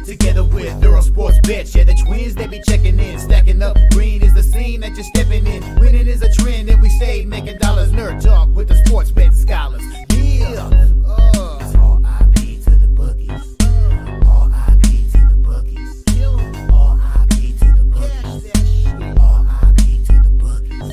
Together with Earle Sports Bets, yeah, the twins, they be checking in. Stacking up, green is the scene that you're stepping in. Winning is a trend, and we stay making dollars. Nerd talk with the sports bet scholars. Yeah, it's R.I.P. to the bookies. R.I.P. to the bookies. R.I.P. to the bookies. R.I.P. to the bookies.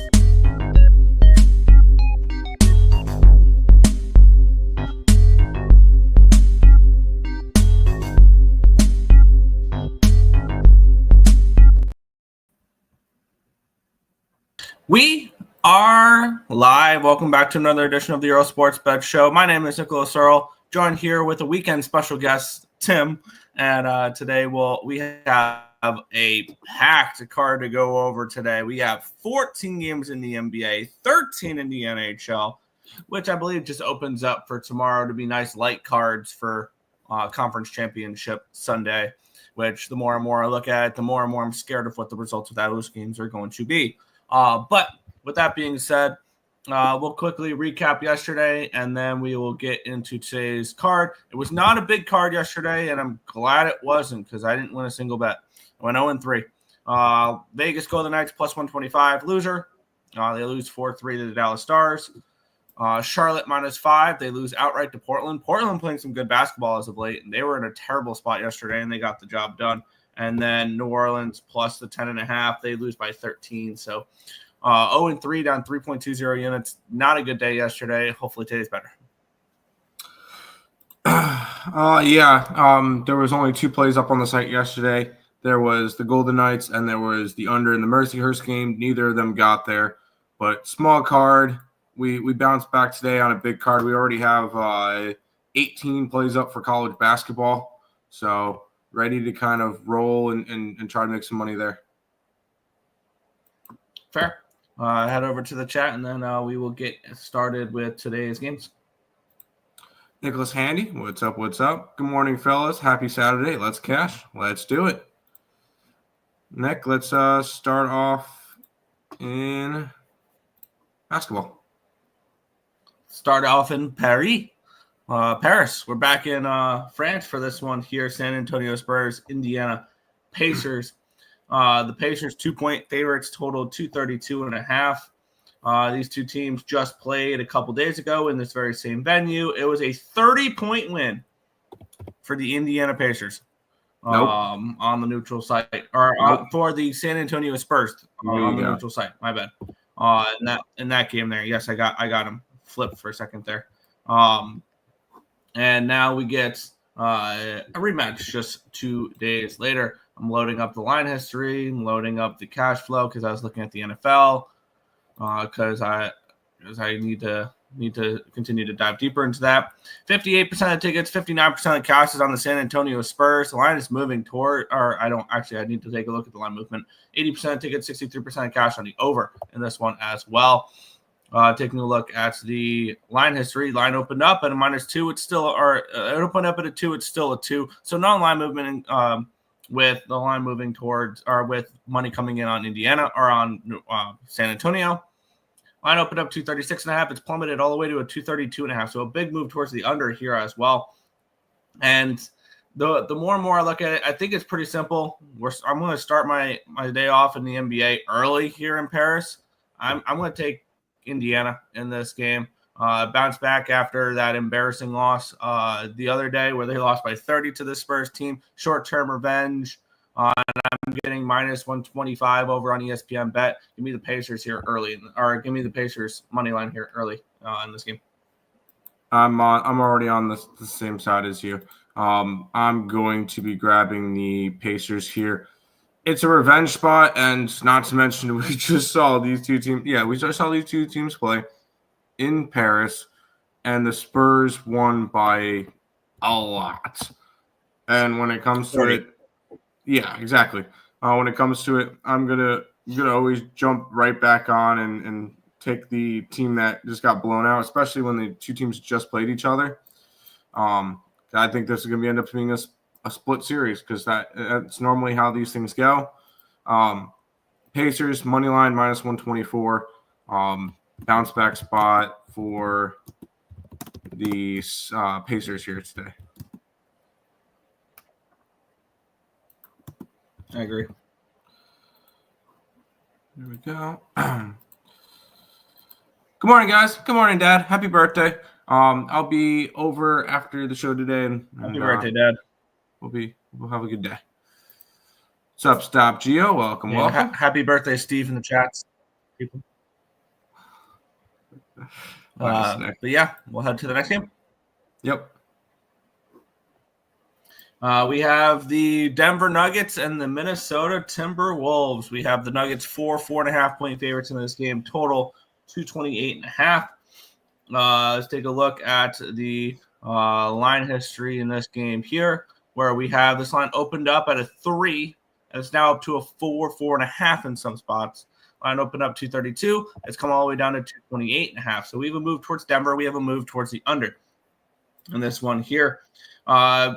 We are live. Welcome back to another edition of the Earle Sports Bet Show. My name is Nicholas Earle, joined here with a weekend special guest, Tim. And today we have a packed card to go over today. We have 14 games in the NBA, 13 in the NHL, which I believe just opens up for tomorrow to be nice light cards for Conference Championship Sunday, which the more and more I look at it, the more and more I'm scared of what the results of those games are going to be. But with that being said, we'll quickly recap yesterday, and then we will get into today's card. It was not a big card yesterday, and I'm glad it wasn't because I didn't win a single bet. I went 0-3. Vegas Golden Knights plus 125, loser. They lose 4-3 to the Dallas Stars. Charlotte -5. They lose outright to Portland. Portland playing some good basketball as of late, and they were in a terrible spot yesterday, and they got the job done. And then New Orleans plus the 10.5. They lose by 13. So 0-3 down 3.20 units. Not a good day yesterday. Hopefully today's better. There was only 2 plays up on the site yesterday. There was the Golden Knights and there was the under in the Mercyhurst game. Neither of them got there. But small card. We bounced back today on a big card. We already have 18 plays up for college basketball. So ready to kind of roll and try to make some money there. Fair. Head over to the chat, and then we will get started with today's games. Nicholas Handy, what's up? What's up? Good morning, fellas. Happy Saturday. Let's cash. Let's do it. Nick, let's start off in basketball. Start off in Paris. Paris. We're back in France for this one here. San Antonio Spurs, Indiana Pacers. The Pacers 2-point favorites totaled 232.5. These two teams just played a couple days ago in this very same venue. It was a 30-point win for the Indiana Pacers on the neutral site, or for the San Antonio Spurs on the neutral site. My bad. In that game there, yes, I got him flipped for a second there. And now we get a rematch just 2 days later. I'm loading up the line history. I'm loading up the cash flow because I was looking at the NFL because I need to continue to dive deeper into that. 58% of tickets, 59% of cash is on the San Antonio Spurs. The line is moving toward, I need to take a look at the line movement. 80% of tickets, 63% of cash on the over in this one as well. Taking a look at the line history, line opened up at a -2. It opened up at a 2. It's still a 2. So non-line movement with the line moving towards, or with money coming in on Indiana or on San Antonio. Line opened up 236.5. It's plummeted all the way to a 232.5. So a big move towards the under here as well. And the more and more I look at it, I think it's pretty simple. I'm going to start my day off in the NBA early here in Paris. I'm going to take Indiana in this game. Bounce back after that embarrassing loss the other day where they lost by 30 to the Spurs team. Short-term revenge. And I'm getting -125 over on ESPN Bet. Give me the Pacers here early, or give me the Pacers money line here early in this game. I'm already on the same side as you. I'm going to be grabbing the Pacers here. It's a revenge spot, and not to mention we just saw these two teams. Yeah, we just saw these two teams play in Paris, and the Spurs won by a lot. And when it comes to it, yeah, exactly. When it comes to it, I'm gonna always jump right back on and take the team that just got blown out, especially when the two teams just played each other. I think this is gonna end up being a split series because that's normally how these things go. Pacers money line -124. Bounce back spot for the Pacers here today. I agree. There we go. Good morning, guys. Good morning, Dad. Happy birthday. I'll be over after the show today, and Happy birthday, Dad. We'll have a good day. What's up, Stop Geo? Welcome. Happy birthday, Steve, in the chats, people. Nice, but yeah, we'll head to the next game. Yep. We have the Denver Nuggets and the Minnesota Timberwolves. We have the Nuggets 4.5 point favorites in this game. Total 228.5. Let's take a look at the line history in this game here, where we have this line opened up at a 3, and it's now up to a 4.5 in some spots. Line opened up 232. It's come all the way down to 228.5. So we have a move towards Denver. We have a move towards the under in this one here.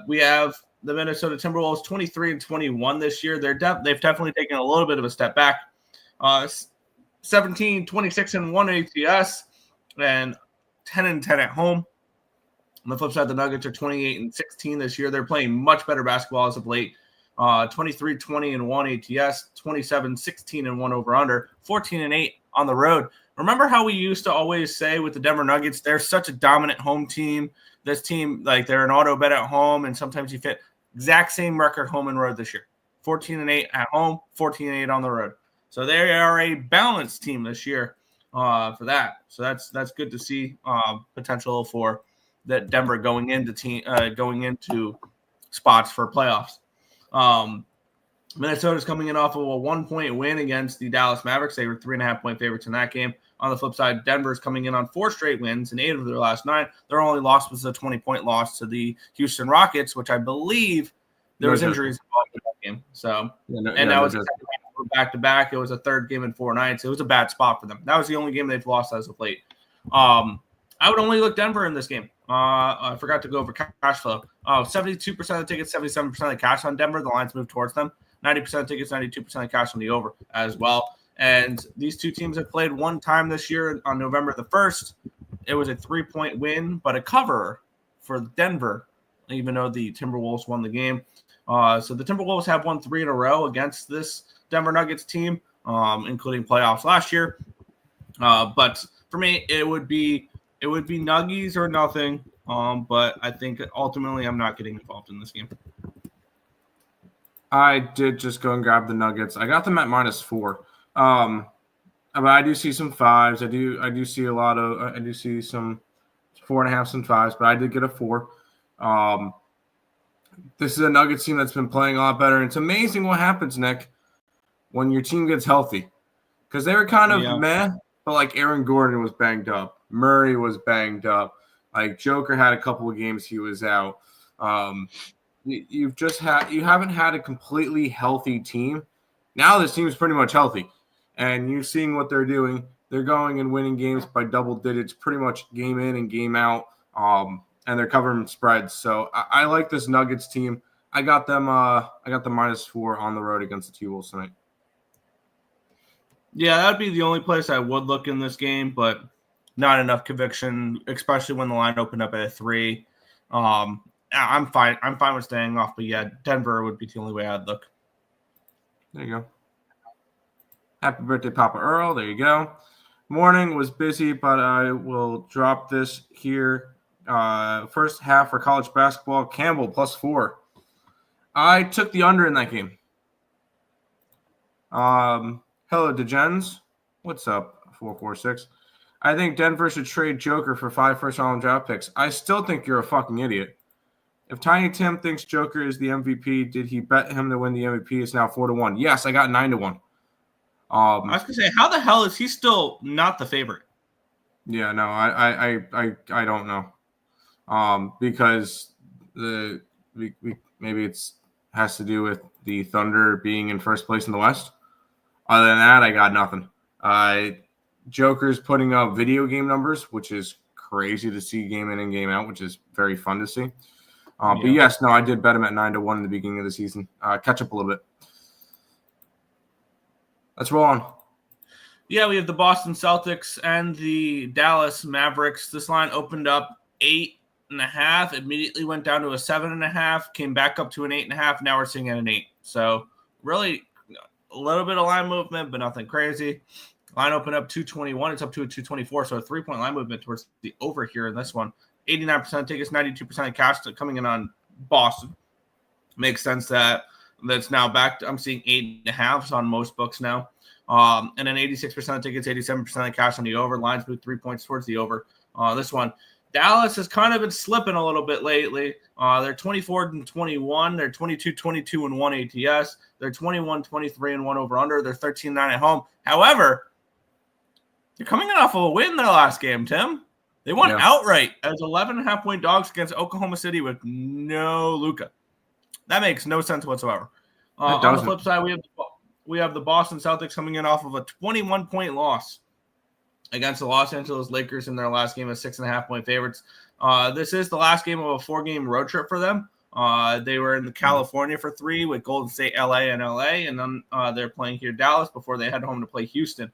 We have the Minnesota Timberwolves 23-21 this year. They've definitely taken a little bit of a step back. 17-26-1 ATS and 10-10 at home. On the flip side, the Nuggets are 28-16 this year. They're playing much better basketball as of late. 23-20-1 ATS, 27-16-1 over under, 14-8 on the road. Remember how we used to always say with the Denver Nuggets, they're such a dominant home team. This team, like, they're an auto bet at home, and sometimes you fit exact same record home and road this year. 14-8 at home, 14-8 on the road. So they are a balanced team this year for that. So that's good to see potential for that Denver going into spots for playoffs. Minnesota's coming in off of a 1-point win against the Dallas Mavericks. They were 3.5 point favorites in that game. On the flip side, Denver's coming in on 4 straight wins in 8 of their last 9. Their only loss was a 20-point loss to the Houston Rockets, which I believe there was injuries involved in that game. So, that was back-to-back. It was a third game in 4 nights. It was a bad spot for them. That was the only game they've lost as of late. I would only look Denver in this game. I forgot to go over cash flow. 72% of the tickets, 77% of the cash on Denver. The lines moved towards them. 90% of tickets, 92% of cash on the over as well. And these two teams have played one time this year on November the 1st. It was a 3-point win, but a cover for Denver, even though the Timberwolves won the game. So the Timberwolves have won 3 in a row against this Denver Nuggets team, including playoffs last year. But for me, it would be Nuggies or nothing. But I think ultimately I'm not getting involved in this game. I did just go and grab the Nuggets. I got them at -4. But I do see some 5s. I do see a lot of. I do see some 4.5, some 5s. But I did get a 4. This is a Nuggets team that's been playing a lot better. And it's amazing what happens, Nick, when your team gets healthy, because they were kind of meh. But like Aaron Gordon was banged up, Murray was banged up. Like Joker had a couple of games he was out. You haven't had a completely healthy team. Now this team is pretty much healthy, and you're seeing what they're doing. They're going and winning games by double digits, pretty much game in and game out. And they're covering spreads. So I like this Nuggets team. I got them. I got the -4 on the road against the T-Wolves tonight. Yeah, that'd be the only place I would look in this game, but not enough conviction, especially when the line opened up at a 3. I'm fine. I'm fine with staying off, but yeah, Denver would be the only way I'd look. There you go. Happy birthday, Papa Earle. There you go. Morning was busy, but I will drop this here. First half for college basketball, Campbell +4. I took the under in that game. Hello, Degens. What's up, 446? I think Denver should trade Joker for 5 first-round draft picks. I still think you're a fucking idiot. If Tiny Tim thinks Joker is the MVP, did he bet him to win the MVP? It's now 4-1. Yes, I got 9-1. I was gonna say, how the hell is he still not the favorite? Yeah, no, I don't know. Because maybe it's has to do with the Thunder being in first place in the West. Other than that, I got nothing. Joker's putting up video game numbers, which is crazy to see game in and game out, which is very fun to see. But yes, no, I did bet him at 9-1 in the beginning of the season. Catch up a little bit. Let's roll on. Yeah, we have the Boston Celtics and the Dallas Mavericks. This line opened up 8.5, immediately went down to a 7.5, came back up to an 8.5. Now we're sitting at an 8. So really a little bit of line movement, but nothing crazy. Line opened up 221. It's up to a 224. So a 3-point line movement towards the over here in this one. 89% tickets, 92% of cash coming in on Boston. Makes sense that's now back to, I'm seeing 8.5s on most books now. And then 86% of tickets, 87% of cash on the over. Lines moved 3 points towards the over. This one. Dallas has kind of been slipping a little bit lately. They're 24-21. They're 22-22-1 ATS. They're 21-23-1 over under. They're 13-9 at home. However, they're coming off of a win in their last game, Tim. They won outright as 11.5-point dogs against Oklahoma City with no Luka. That makes no sense whatsoever. On the flip side, we have the Boston Celtics coming in off of a 21-point loss against the Los Angeles Lakers in their last game as 6.5-point favorites. This is the last game of a 4-game road trip for them. They were in California for 3 with Golden State, LA, and then they're playing here Dallas before they head home to play Houston.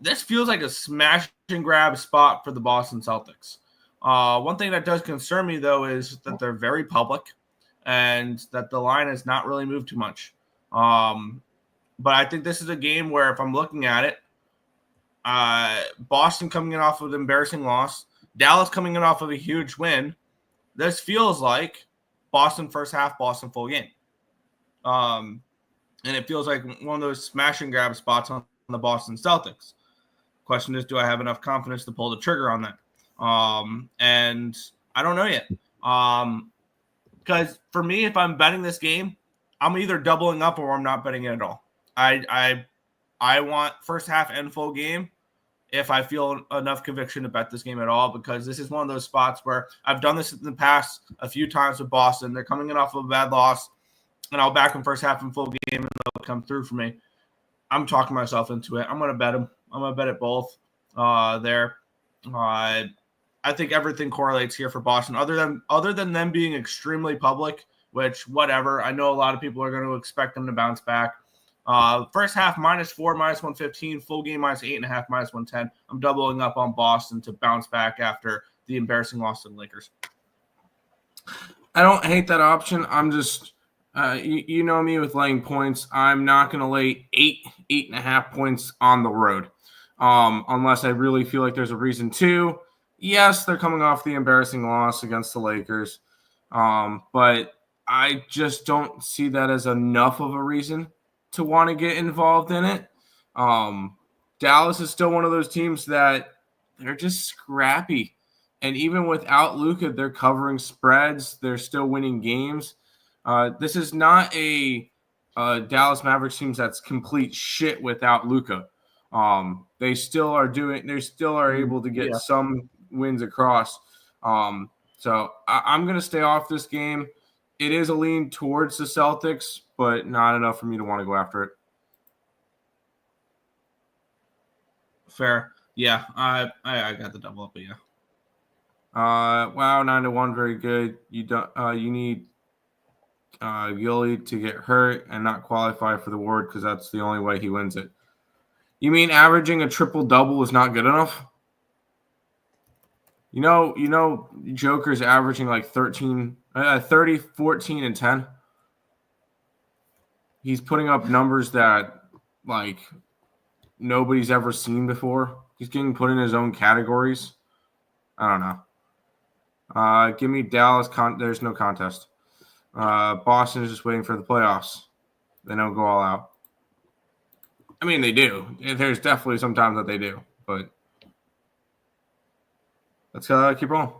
This feels like a smash and grab spot for the Boston Celtics. One thing that does concern me, though, is that they're very public and that the line has not really moved too much. But I think this is a game where, if I'm looking at it, Boston coming in off of an embarrassing loss, Dallas coming in off of a huge win, this feels like Boston first half, Boston full game. And it feels like one of those smash and grab spots on the Boston Celtics. Question is, do I have enough confidence to pull the trigger on that? And I don't know yet. Because for me, if I'm betting this game, I'm either doubling up or I'm not betting it at all. I want first half and full game if I feel enough conviction to bet this game at all, because this is one of those spots where I've done this in the past a few times with Boston. They're coming in off of a bad loss, and I'll back them first half and full game, and they'll come through for me. I'm talking myself into it. I'm going to bet them. I'm going to bet it both there. I think everything correlates here for Boston, other than them being extremely public, which whatever. I know a lot of people are going to expect them to bounce back. First half -4, -115, full game -8.5, -110. I'm doubling up on Boston to bounce back after the embarrassing loss to the Lakers. I don't hate that option. I'm just, you know me with laying points. I'm not going to lay 8.5 points on the road unless I really feel like there's a reason to. Yes, they're coming off the embarrassing loss against the Lakers, but I just don't see that as enough of a reason to want to get involved in it. Dallas is still one of those teams that they're just scrappy. And even without Luka, they're covering spreads. They're still winning games. This is not a Dallas Mavericks team that's complete shit without Luka. They still are able to get some wins across. So I'm going to stay off this game. It is a lean towards the Celtics, but not enough for me to want to go after it. Fair. Yeah, I got the double up, but yeah. Wow, 9-1, very good. You need Gilly to get hurt and not qualify for the award because that's the only way he wins it. You mean averaging a triple-double is not good enough? You know, Joker's averaging like 30, 14, and 10. He's putting up numbers that like nobody's ever seen before. He's getting put in his own categories. I don't know. Give me Dallas. There's no contest. Boston is just waiting for the playoffs. They don't go all out. I mean, they do. There's definitely some times that they do, but let's keep rolling.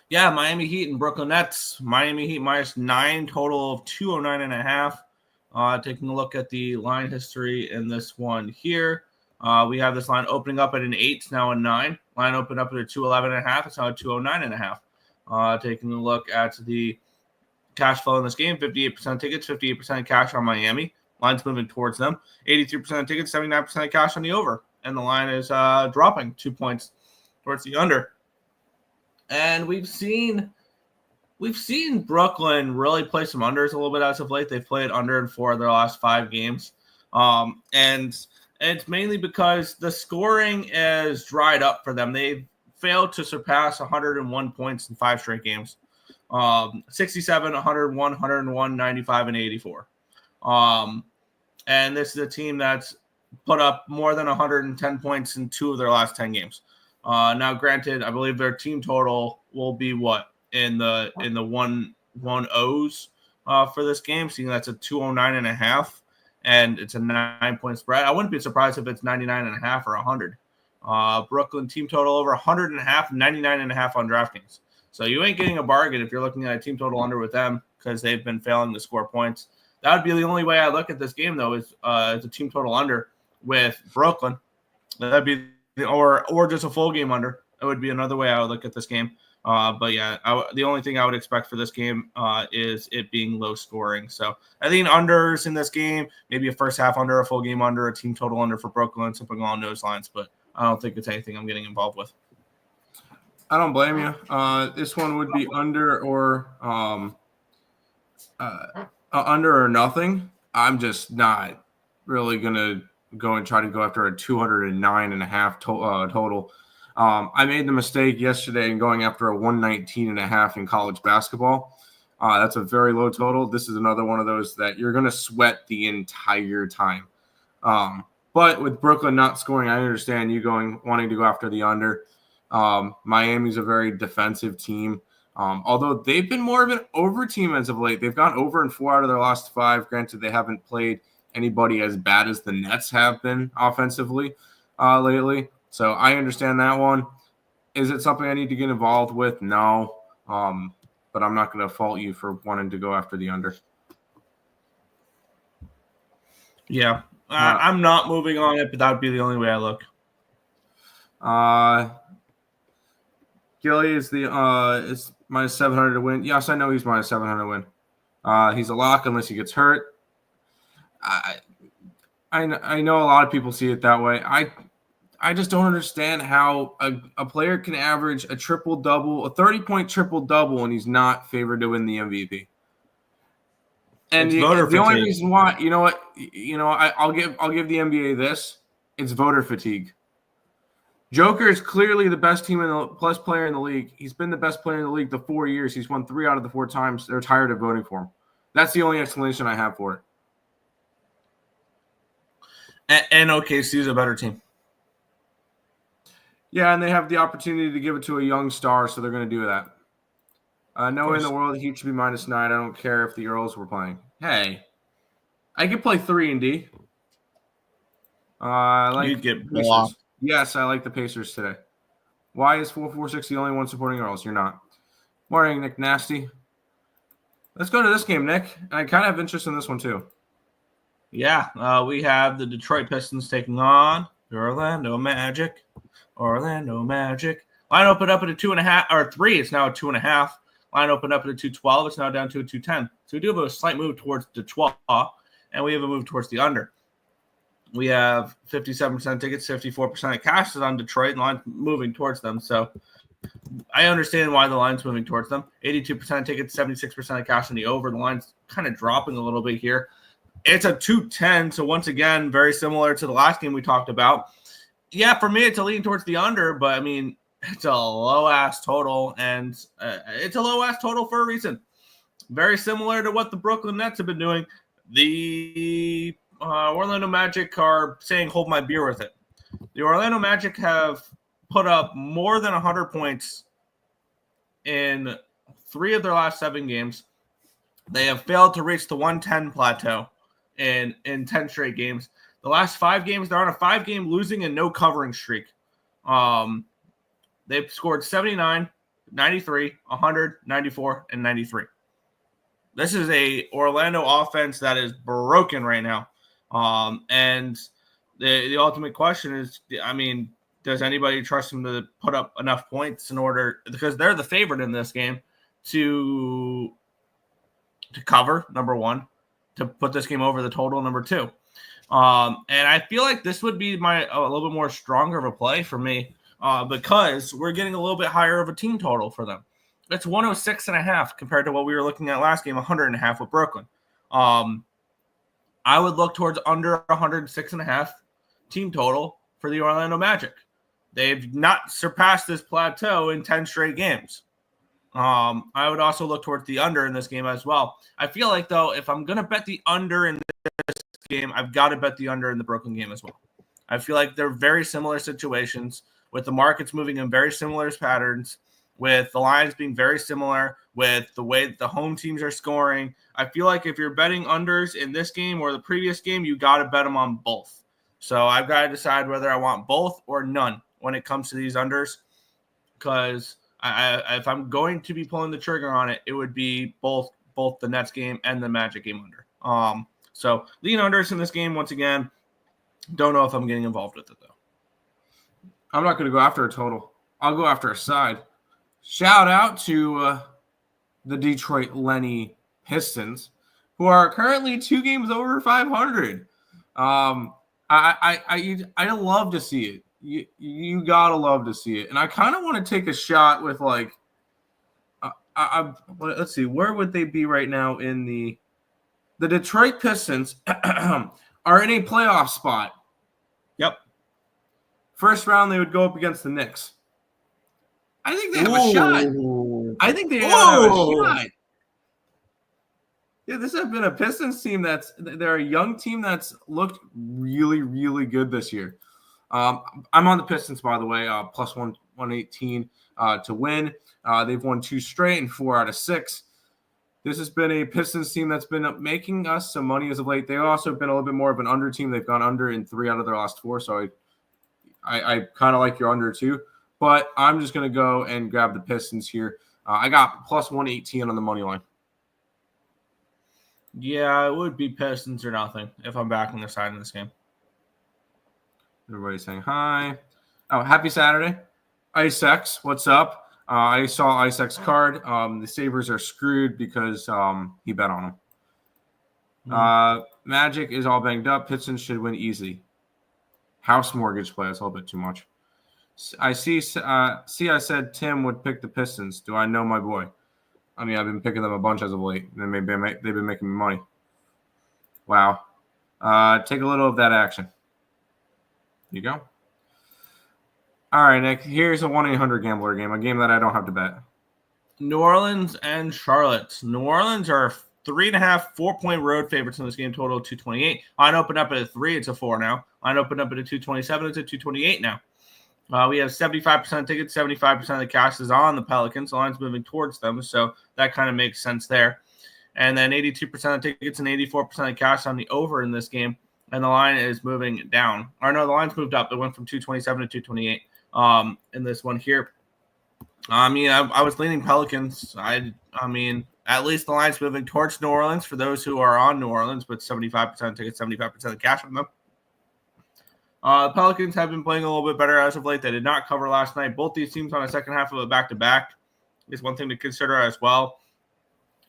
Yeah, Miami Heat and Brooklyn Nets. Miami Heat -9, total of 209.5. Taking a look at the line history in this one here. We have this line opening up at an 8, it's now a 9. Line opened up at a 211.5, it's now a 209.5. Taking a look at the cash flow in this game, 58% tickets, 58% cash on Miami. Line's moving towards them. 83% of tickets, 79% of cash on the over. And the line is dropping 2 points towards the under. And we've seen Brooklyn really play some unders a little bit as of late. They've played under in 4 of their last 5 games. And it's mainly because the scoring is dried up for them. They've failed to surpass 101 points in 5 straight games. 67, 101, 101, 95, and 84. And this is a team that's put up more than 110 points in 2 of their last 10 games. Now, granted, I believe their team total will be what in the 1-0s for this game. Seeing that's a 209.5, and it's a 9-point spread. I wouldn't be surprised if it's 99.5 or 100. Brooklyn team total over 100.5, 99.5 on DraftKings. So you ain't getting a bargain if you're looking at a team total under with them because they've been failing to score points. That would be the only way I look at this game, though, is the team total under with Brooklyn. That'd be or just a full game under. That would be another way I would look at this game. But yeah, the only thing I would expect for this game is it being low scoring. So I think unders in this game, maybe a first half under, a full game under, a team total under for Brooklyn, something along those lines. But I don't think it's anything I'm getting involved with. I don't blame you. This one would be under or nothing. I'm just not really gonna go and try to go after a 209.5 total. I made the mistake yesterday in going after a 119.5 in college basketball. That's a very low total. This is another one of those that you're gonna sweat the entire time. But with Brooklyn not scoring, I understand you wanting to go after the under. Miami's a very defensive team. Although they've been more of an over team as of late. They've gone over in 4 out of their last 5. Granted, they haven't played anybody as bad as the Nets have been offensively lately. So I understand that one. Is it something I need to get involved with? No. But I'm not going to fault you for wanting to go after the under. Yeah. I'm not moving on it, but that would be the only way I look. Gilly is is minus 700 to win. Yes, I know he's minus 700 to win. He's a lock unless he gets hurt. I know a lot of people see it that way. I just don't understand how a player can average a triple-double, a 30-point triple-double, and he's not favored to win the MVP. And the only reason why, I'll give the NBA this. It's voter fatigue. Joker is clearly the best player in the league. He's been the best player in the league the 4 years. He's won 3 out of the 4 times. They're tired of voting for him. That's the only explanation I have for it. And OKC is a better team. Yeah, and they have the opportunity to give it to a young star, so they're going to do that. No way in the world the Heat should be minus 9. I don't care if the Earls were playing. Hey, I could play 3 and D. You'd get blocked. Yes, I like the Pacers today. Why is 446 the only one supporting Earls? You're not. Morning, Nick Nasty. Let's go to this game, Nick. I kind of have interest in this one, too. Yeah, we have the Detroit Pistons taking on the Orlando Magic. Line opened up at a 2.5 or 3. It's now a 2.5. Line opened up at a 212. It's now down to a 210. So we do have a slight move towards Detroit, and we have a move towards the under. We have 57% tickets, 54% of cash is on Detroit, and line moving towards them. So I understand why the line's moving towards them. 82% tickets, 76% of cash on the over. The line's kind of dropping a little bit here. It's a 210, so once again, very similar to the last game we talked about. Yeah, for me, it's a lean towards the under, but I mean, it's a low-ass total, and it's a low-ass total for a reason. Very similar to what the Brooklyn Nets have been doing. The Orlando Magic are saying, hold my beer with it. The Orlando Magic have put up more than 100 points in 3 of their last 7 games. They have failed to reach the 110 plateau in 10 straight games. The last 5 games, they're on a 5-game losing and no covering streak. They've scored 79, 93, 100, 94, and 93. This is a Orlando offense that is broken right now. And the ultimate question is, I mean, does anybody trust them to put up enough points in order, because they're the favorite in this game, to cover, number 1, to put this game over the total, number 2. And I feel like this would be a little bit more stronger of a play for me because we're getting a little bit higher of a team total for them. It's 106.5 compared to what we were looking at last game, 100.5 with Brooklyn. I would look towards under 106.5 team total for the Orlando Magic. They've not surpassed this plateau in 10 straight games. I would also look towards the under in this game as well. I feel like, though, if I'm going to bet the under in this game, I've got to bet the under in the Brooklyn game as well. I feel like they're very similar situations with the markets moving in very similar patterns, with the lines being very similar, with the way that the home teams are scoring. I feel like if you're betting unders in this game or the previous game, you got to bet them on both. So I've got to decide whether I want both or none when it comes to these unders, because if I'm going to be pulling the trigger on it, it would be both the Nets game and the Magic game under. So lean unders in this game once again. Don't know if I'm getting involved with it, though. I'm not going to go after a total. I'll go after a side. Shout out to the Detroit Lenny Pistons, who are currently 2 games over 500. I love to see it. You gotta love to see it, and I kind of want to take a shot with like, let's see, where would they be right now in the Detroit Pistons are in a playoff spot. Yep. First round they would go up against the Knicks. I think they have a shot. I think they have a shot. Yeah, this has been a Pistons team they're a young team that's looked really, really good this year. I'm on the Pistons, by the way, plus 118 to win. They've won 2 straight and 4 out of 6. This has been a Pistons team that's been making us some money as of late. They've also been a little bit more of an under team. They've gone under in 3 out of their last 4, so I kind of like your under too. But I'm just going to go and grab the Pistons here. I got plus 118 on the money line. Yeah, it would be Pistons or nothing if I'm back on their side in this game. Everybody's saying hi. Oh, happy Saturday. IceX, what's up? I saw IceX card. The Sabres are screwed because he bet on them. Magic is all banged up. Pistons should win easily. House mortgage play. That's a little bit too much. I see. I said Tim would pick the Pistons. Do I know my boy? I mean, I've been picking them a bunch as of late. And they've been making me money. Wow. Take a little of that action. Here you go. All right, Nick. Here's a 1-800-GAMBLER game, a game that I don't have to bet. New Orleans and Charlotte. New Orleans are 3.5, 4-point road favorites in this game, total of 228. Line opened up at a 3. It's a 4 now. Line opened up at a 227. It's a 228 now. We have 75% of tickets, 75% of the cash is on the Pelicans. The line's moving towards them, so that kind of makes sense there. And then 82% of tickets and 84% of cash on the over in this game, and the line is moving down. Or no, the line's moved up. It went from 227 to 228 in this one here. I mean, I was leaning Pelicans. I mean, at least the line's moving towards New Orleans for those who are on New Orleans, with 75% of tickets, 75% of cash on them. The Pelicans have been playing a little bit better as of late. They did not cover last night. Both these teams on a second half of a back-to-back is one thing to consider as well.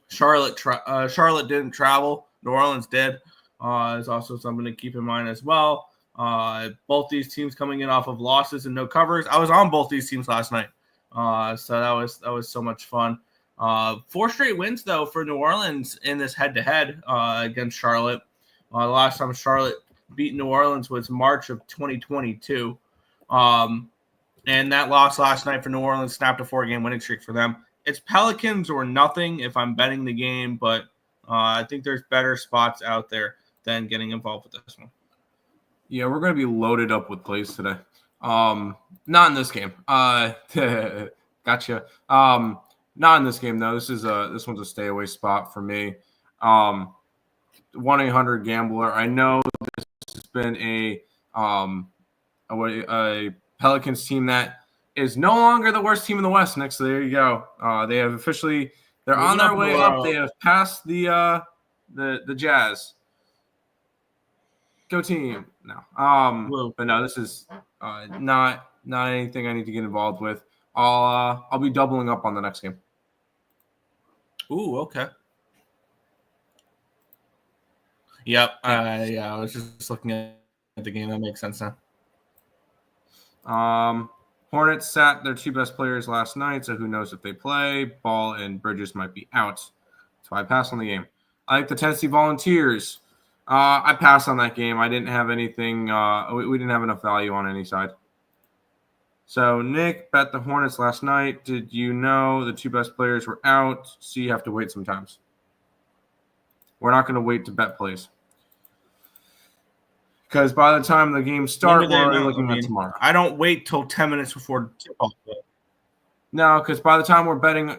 Charlotte didn't travel. New Orleans did. Is also something to keep in mind as well. Both these teams coming in off of losses and no covers. I was on both these teams last night. So that was so much fun. 4 straight wins, though, for New Orleans in this head-to-head against Charlotte. The last time Charlotte beat New Orleans was March of 2022. And that loss last night for New Orleans snapped a 4-game winning streak for them. It's Pelicans or nothing if I'm betting the game, but I think there's better spots out there than getting involved with this one. Yeah, we're going to be loaded up with plays today. Not in this game. Gotcha. Not in this game, though. This one's a stay away spot for me. 1-800-GAMBLER. I know this has been a Pelicans team that is no longer the worst team in the West. Next, so there you go. They have officially they're on their way up. They have passed the Jazz. Go team. No. But no, this is not anything I need to get involved with. I'll be doubling up on the next game. Ooh, okay. Yep. Yeah, I was just looking at the game. That makes sense now. Hornets sat their 2 best players last night, so who knows if they play. Ball and Bridges might be out. So I pass on the game. I like the Tennessee Volunteers. I passed on that game. I didn't have anything. We didn't have enough value on any side. So Nick bet the Hornets last night. Did you know the 2 best players were out? So you have to wait sometimes. We're not going to wait to bet plays. Because by the time the games start, we're already looking at tomorrow. I don't wait till 10 minutes before tip-off. No, because by the time we're betting,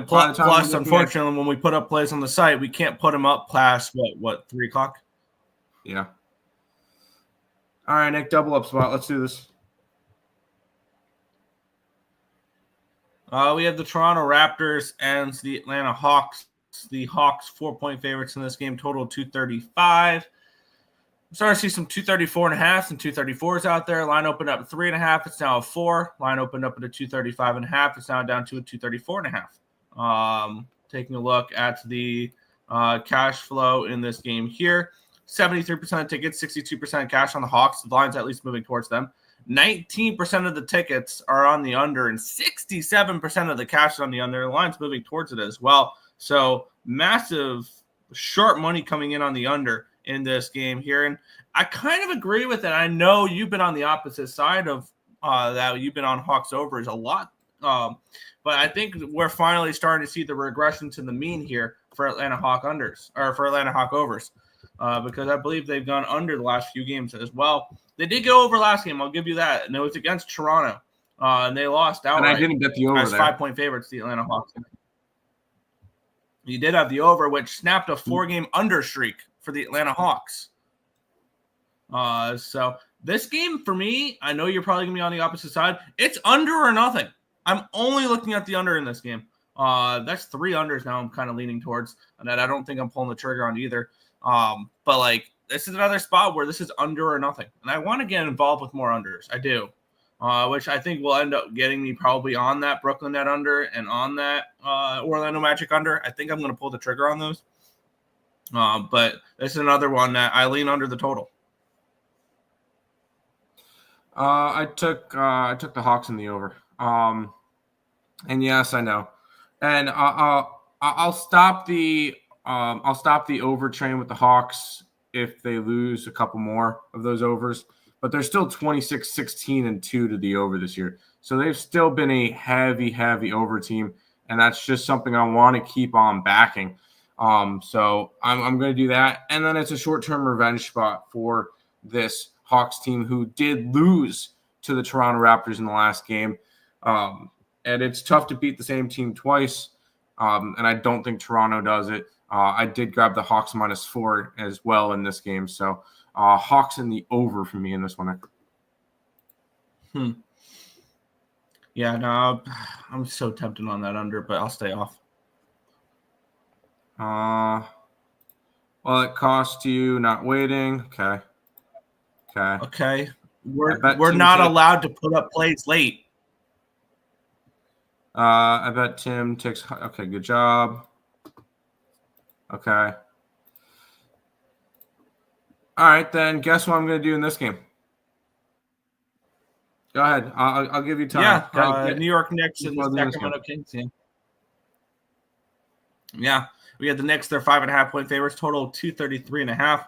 Plus, unfortunately, when we put up plays on the site, we can't put them up past what 3 o'clock. Yeah. All right, Nick, double up spot. Let's do this. We have the Toronto Raptors and the Atlanta Hawks. The Hawks 4-point favorites in this game, total 235. I'm starting to see some 234.5s and 234s out there. Line opened up at 3.5. It's now a 4. Line opened up at a 235.5. It's now down to a 234.5. Taking a look at the cash flow in this game here. 73% of tickets, 62% cash on the Hawks. The line's at least moving towards them. 19% of the tickets are on the under, and 67% of the cash is on the under. The line's moving towards it as well. So massive short money coming in on the under in this game here. And I kind of agree with it. I know you've been on the opposite side of that. You've been on Hawks overs a lot. But I think we're finally starting to see the regression to the mean here for Atlanta Hawk unders, or for Atlanta Hawk overs, because I believe they've gone under the last few games as well. They did go over last game. I'll give you that. And it was against Toronto. And they lost outright. And I didn't get the over as there. 5-point favorites, the Atlanta Hawks. You did have the over, which snapped a 4-game under streak for the Atlanta Hawks. So this game for me, I know you're probably going to be on the opposite side. It's under or nothing. I'm only looking at the under in this game. That's 3 unders now I'm kind of leaning towards, and that I don't think I'm pulling the trigger on either. But like, this is another spot where this is under or nothing. And I want to get involved with more unders. I do. Which I think will end up getting me probably on that Brooklyn net under and on that Orlando Magic under. I think I'm going to pull the trigger on those. But this is another one that I lean under the total. I took the Hawks in the over. And yes, I know. And I'll stop the over train with the Hawks if they lose a couple more of those overs. But they're still 26, 16, and 2 to the over this year. So they've still been a heavy, heavy over team. And that's just something I want to keep on backing. So I'm going to do that. And then it's a short-term revenge spot for this Hawks team who did lose to the Toronto Raptors in the last game. And it's tough to beat the same team twice. And I don't think Toronto does it. I did grab the Hawks -4 as well in this game. So Hawks in the over for me in this one. Yeah, no, I'm so tempted on that under, but I'll stay off. Well, it cost you not waiting. Okay. We're not allowed to put up plays late. I bet Tim takes. Okay, good job. Okay. All right, then guess what I'm going to do in this game? Go ahead. I'll give you time. Yeah, New York Knicks and the Sacramento Kings. Yeah, we had the Knicks. They're 5.5-point favorites. Total 233.5.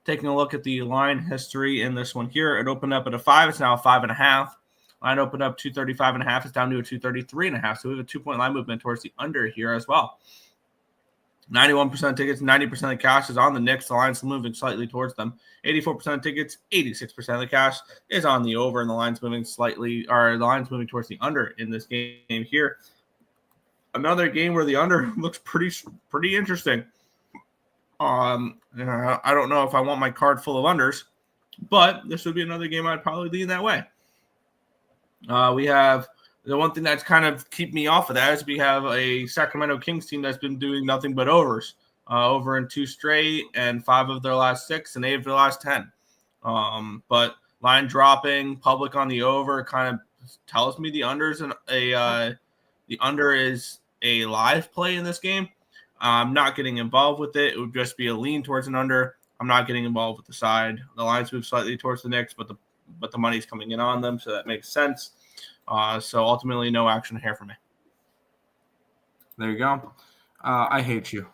Taking a look at the line history in this one here, it opened up at a 5. It's now a 5.5. Line opened up 235.5. It's down to a 233.5. So we have a 2-point line movement towards the under here as well. 91% of tickets, 90% of cash is on the Knicks. The line's moving slightly towards them. 84% of tickets, 86% of the cash is on the over, and the line's moving moving towards the under in this game here. Another game where the under looks pretty interesting. I don't know if I want my card full of unders, but this would be another game I'd probably lean that way. We have the one thing that's kind of keep me off of that is we have a Sacramento Kings team that's been doing nothing but overs, over in 2 straight and 5 of their last 6 and 8 of their last 10. But line dropping, public on the over kind of tells me the under is a live play in this game. I'm not getting involved with it. It would just be a lean towards an under. I'm not getting involved with the side. The lines move slightly towards the Knicks, but the money's coming in on them, so that makes sense. So ultimately, no action here for me. There you go. I hate you.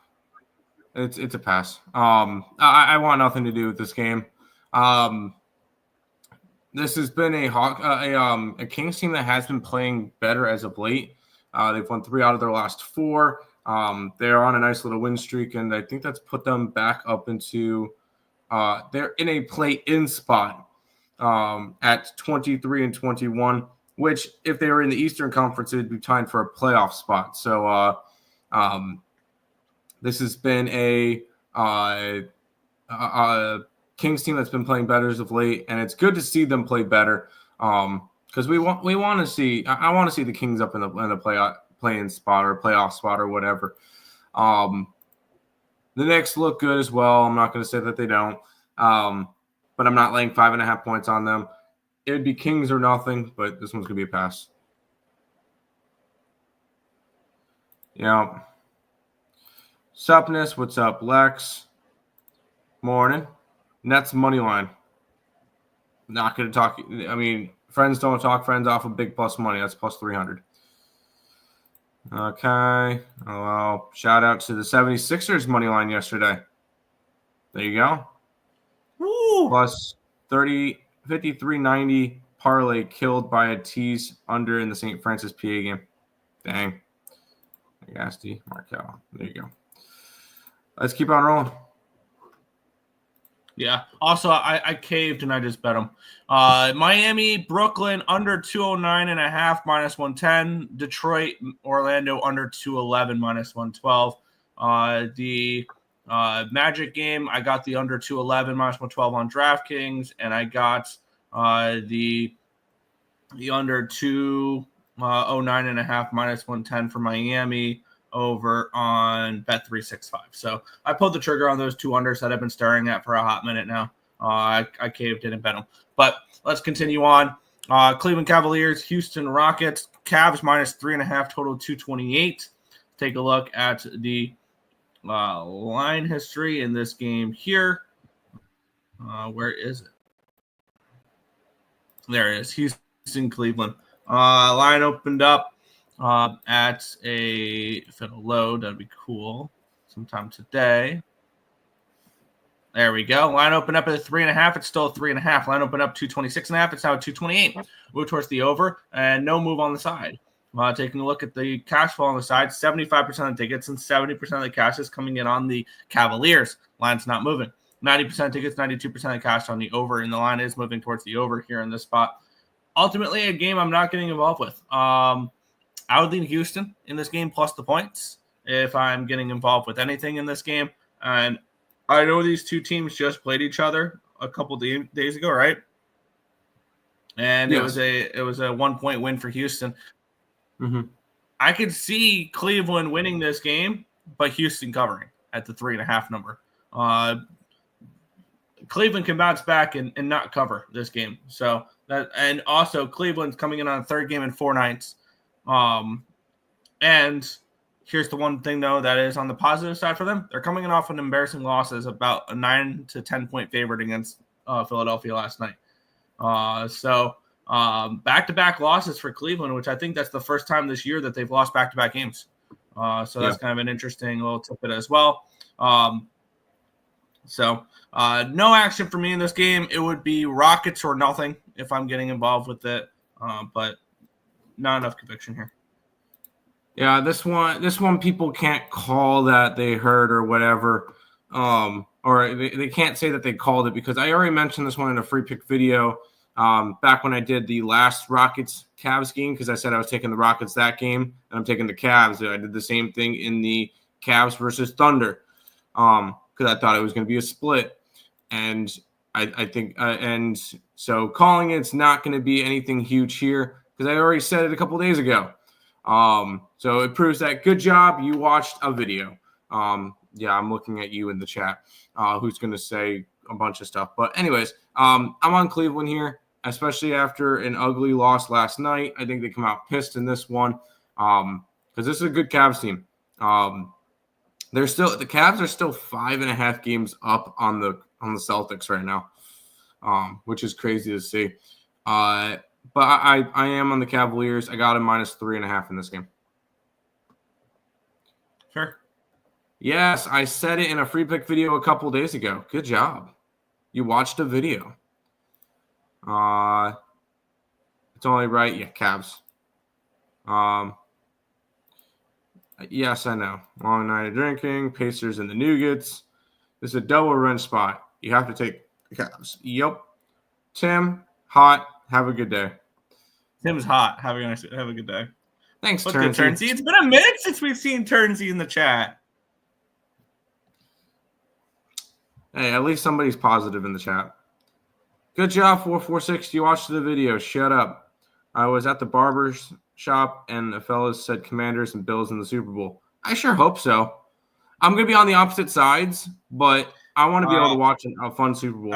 It's a pass. I want nothing to do with this game. This has been a Kings team that has been playing better as of late. They've won 3 out of their last 4. They're on a nice little win streak, and I think that's put them back up into they're in a play-in spot at 23 and 21, which if they were in the Eastern Conference, it would be tied for a playoff spot. So this has been a Kings team that's been playing better as of late, and it's good to see them play better because we want to see. I want to see the Kings up in the play-in spot or playoff spot or whatever. The Knicks look good as well. I'm not going to say that they don't, but I'm not laying 5.5 points on them. It would be Kings or nothing, but this one's going to be a pass. Yeah. Supness, what's up, Lex? Morning. Nets money line. Not going to talk. I mean, friends don't talk friends off of big plus money. That's plus 300. Okay. Well, shout out to the 76ers money line yesterday. There you go. Woo! Plus 53.90 parlay killed by a tease under in the St. Francis PA game. Dang. Gasty, Markel. There you go. Let's keep on rolling. Yeah. Also, I caved and I just bet them. Miami, Brooklyn under 209.5 minus 110. Detroit, Orlando under 211 minus 112. The Magic game, I got the under 211 minus 112 on DraftKings, and I got the under 209.5 minus 110 for Miami over on Bet365. So I pulled the trigger on those 2 unders that I've been staring at for a hot minute now. I caved in and bet them. But let's continue on. Cleveland Cavaliers, Houston Rockets, Cavs minus 3.5, total 228. Take a look at the line history in this game here. Where is it? There it is. Houston, Cleveland. Line opened up at if it'll load, that'd be cool. Sometime today. There we go. Line opened up at 3.5. It's still 3.5. Line opened up 226.5. It's now at 228. Move towards the over and no move on the side. Taking a look at the cash flow on the side, 75% of the tickets and 70% of the cash is coming in on the Cavaliers. Line's not moving. 90% tickets, 92% of cash on the over, and the line is moving towards the over here in this spot. Ultimately, a game I'm not getting involved with. I would lean Houston in this game plus the points if I'm getting involved with anything in this game. And I know these two teams just played each other a couple days ago, right? And yes. it was a 1-point win for Houston. Mm-hmm. I could see Cleveland winning this game, but Houston covering at the 3.5 number. Cleveland can bounce back and not cover this game. So that, and also Cleveland's coming in on a 3rd game in 4 nights. And here's the one thing though that is on the positive side for them. They're coming in off an embarrassing loss as about a 9 to 10 point favorite against Philadelphia last night. So back-to-back losses for Cleveland, which I think that's the first time this year that they've lost back-to-back games. So that's kind of an interesting little tidbit as well. So no action for me in this game. It would be Rockets or nothing if I'm getting involved with it. But not enough conviction here. Yeah, this one people can't call that they heard or whatever. Or they can't say that they called it because I already mentioned this one in a free pick video back when I did the last Rockets-Cavs game because I said I was taking the Rockets that game and I'm taking the Cavs. I did the same thing in the Cavs versus Thunder because I thought it was going to be a split. And I think and so calling it's not going to be anything huge here because I already said it a couple days ago. So it proves that good job. You watched a video. Yeah, I'm looking at you in the chat. Who's going to say a bunch of stuff. But anyways, I'm on Cleveland here, especially after an ugly loss last night. I think they come out pissed in this one because this is a good Cavs team. The Cavs are still 5.5 games up on the Celtics right now, which is crazy to see. But I am on the Cavaliers. I got a minus 3.5 in this game. Sure. Yes, I said it in a free pick video a couple days ago. Good job. You watched a video. It's only right. Yeah, Cavs. Yes, I know. Long night of drinking. Pacers and the Nougats. This is a double run spot. You have to take the Cavs. Yep. Tim, hot. Have a good day. Tim's hot. Have a good day. Thanks, What's good, Turnsy. Turnsy? It's been a minute since we've seen Turnsy in the chat. Hey, at least somebody's positive in the chat. Good job, 446. You watched the video. Shut up. I was at the barber's shop, and the fellas said Commanders and Bills in the Super Bowl. I sure hope so. I'm going to be on the opposite sides, but I want to be able to watch a fun Super Bowl.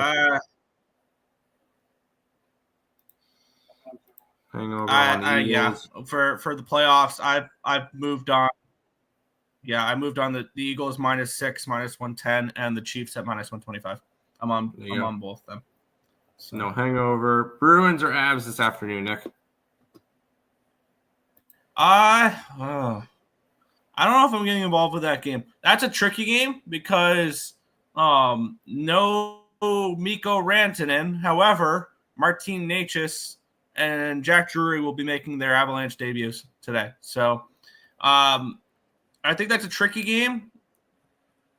Hangover on the Eagles. Yeah, for the playoffs, I've moved on. Yeah, I moved on the Eagles -6, -110, and the Chiefs at -125. I'm on both of them. So. No hangover. Bruins or Avs this afternoon, Nick? I don't know if I'm getting involved with that game. That's a tricky game because no Mikko Rantanen. However, Martin Necas and Jack Drury will be making their Avalanche debuts today. So I think that's a tricky game.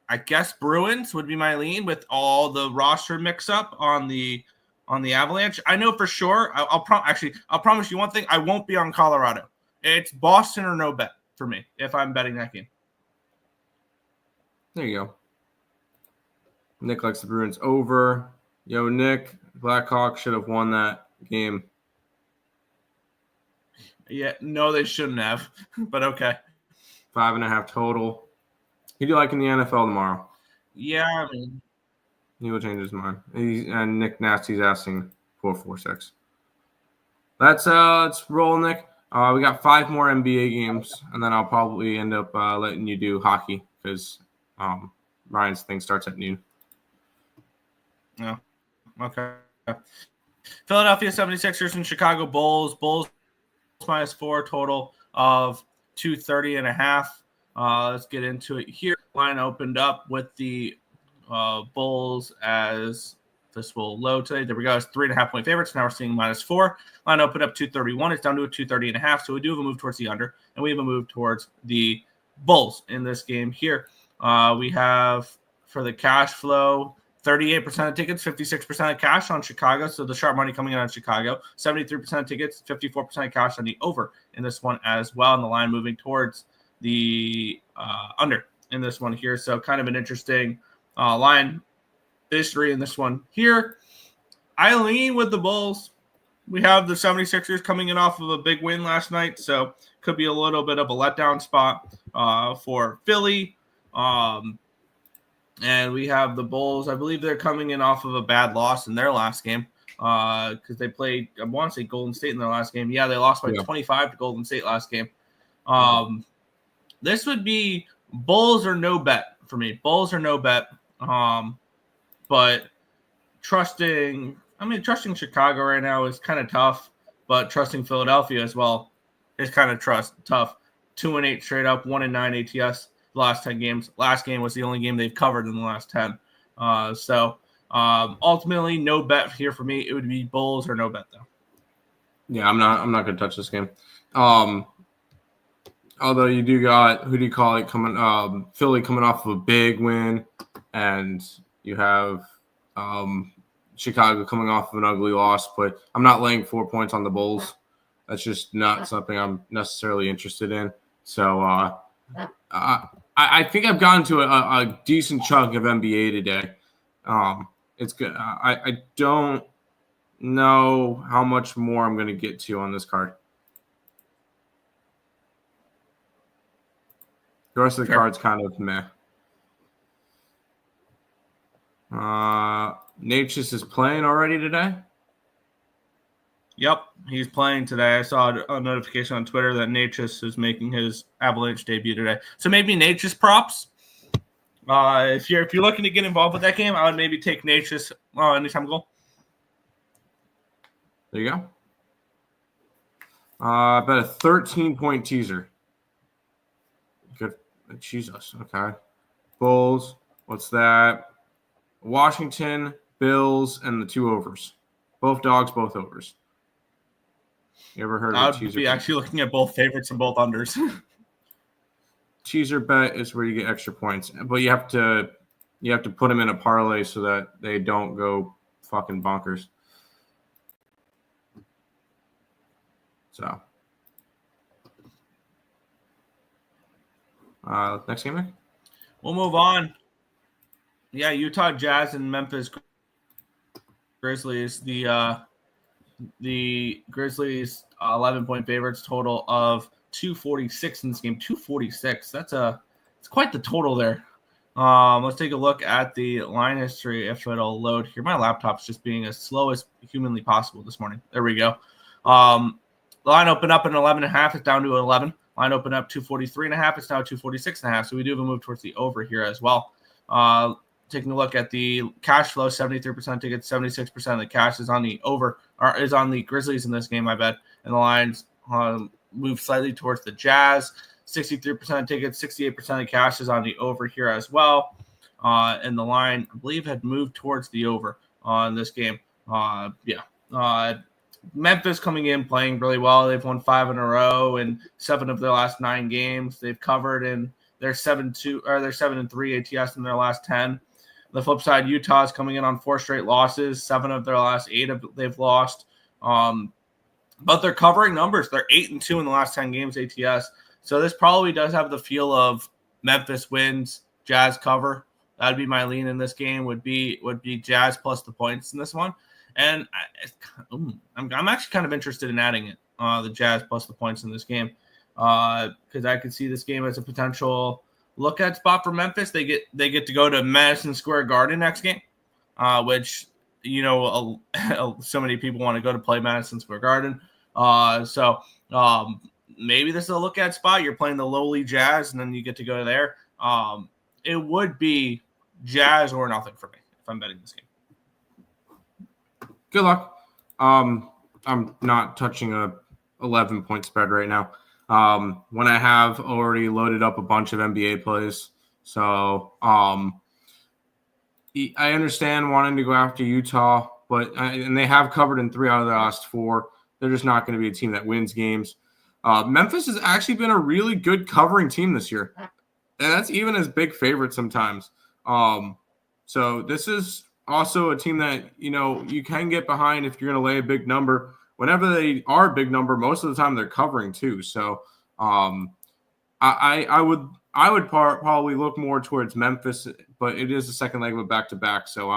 I guess Bruins would be my lean with all the roster mix-up on the Avalanche. I know for sure. I'll promise you one thing. I won't be on Colorado. It's Boston or no bet for me if I'm betting that game. There you go. Nick likes the Bruins over. Yo, Nick, Blackhawks should have won that game. Yeah, no, they shouldn't have, but okay. 5.5 total. Who do you like in the NFL tomorrow? Yeah, I mean, he will change his mind. And Nick Nasty's asking 446. Let's roll, Nick. We got 5 more NBA games, and then I'll probably end up letting you do hockey because Ryan's thing starts at noon. Yeah. Okay. Philadelphia 76ers and Chicago Bulls. Bulls -4 total of 230.5. Let's get into it here. Line opened up with the Bulls as this will load today. There we go. It's 3.5-point favorites. Now we're seeing -4. Line opened up 231. It's down to a 230.5. So we do have a move towards the under, and we have a move towards the Bulls in this game here. We have for the cash flow 38% of tickets, 56% of cash on Chicago. So the sharp money coming in on Chicago. 73% of tickets, 54% of cash on the over in this one as well. And the line moving towards the under in this one here. So kind of an interesting line history in this one here. I lean with the Bulls. We have the 76ers coming in off of a big win last night, so could be a little bit of a letdown spot for Philly. And we have the Bulls. I believe they're coming in off of a bad loss in their last game because they played, I want to say Golden State in their last game. Yeah, they lost by 25 to Golden State last game. This would be Bulls or no bet for me. Bulls or no bet. But trusting Chicago right now is kind of tough, but trusting Philadelphia as well is kind of tough. 2-8 straight up, 1-9 ATS the last 10 games. Last game was the only game they've covered in the last 10. So ultimately, no bet here for me. It would be Bulls or no bet though. Yeah, I'm not going to touch this game. Although you do got Philly coming off of a big win, and you have Chicago coming off of an ugly loss, but I'm not laying 4 points on the Bulls. That's just not something I'm necessarily interested in. So I think I've gotten to a decent chunk of NBA today. It's good. I don't know how much more I'm going to get to on this card. The rest of the card's kind of meh. Natchez is playing already today? Yep, he's playing today. I saw a notification on Twitter that Natchez is making his Avalanche debut today. So maybe Natchez props. If you're looking to get involved with that game, I would maybe take Natchez anytime goal. There you go. I bet a 13-point teaser. Good. Jesus. Okay. Bulls. What's that? Washington, Bills, and the 2 overs. Both dogs, both overs. You ever heard of I a would teaser be bet? actually looking at both favorites and both unders. Teaser bet is where you get extra points, but you have to put them in a parlay so that they don't go fucking bonkers. So, next game, Nick? We'll move on. Yeah, Utah Jazz and Memphis Grizzlies. The Grizzlies 11-point favorites, total of 246 in this game. 246. It's quite the total there. Let's take a look at the line history if it'll load here. My laptop's just being as slow as humanly possible this morning. There we go. The line opened up at 11.5. It's down to 11. Line opened up 243.5. It's now 246.5. So we do have a move towards the over here as well. Taking a look at the cash flow, 73% tickets, 76% of the cash is on the over, or is on the Grizzlies in this game, I bet. And the lines move slightly towards the Jazz. 63% of tickets, 68% of cash is on the over here as well. And the line, I believe, had moved towards the over in this game. Memphis coming in, playing really well. They've won 5 in a row in 7 of their last 9 games. They've covered in their 7-2 or their 7-3 ATS in their last 10. The flip side, Utah is coming in on 4 straight losses. 7 of their last 8 they've lost. But they're covering numbers. They're 8-2 in the last 10 games ATS. So this probably does have the feel of Memphis wins, Jazz cover. That'd be my lean in this game. Would be Jazz plus the points in this one. And I'm actually kind of interested in adding it, the Jazz plus the points in this game, because I could see this game as a potential look at spot for Memphis. They get to go to Madison Square Garden next game, which so many people want to go to play Madison Square Garden. Maybe this is a look at spot. You're playing the lowly Jazz, and then you get to go there. It would be Jazz or nothing for me if I'm betting this game. Good luck. I'm not touching a 11-point spread right now. When I have already loaded up a bunch of NBA plays. So I understand wanting to go after Utah, and they have covered in 3 out of the last 4. They're just not going to be a team that wins games. Memphis has actually been a really good covering team this year. And that's even as big favorite sometimes. So this is also a team that, you can get behind if you're going to lay a big number. Whenever they are a big number, most of the time they're covering too. So I would probably look more towards Memphis, but it is the second leg of a back-to-back. So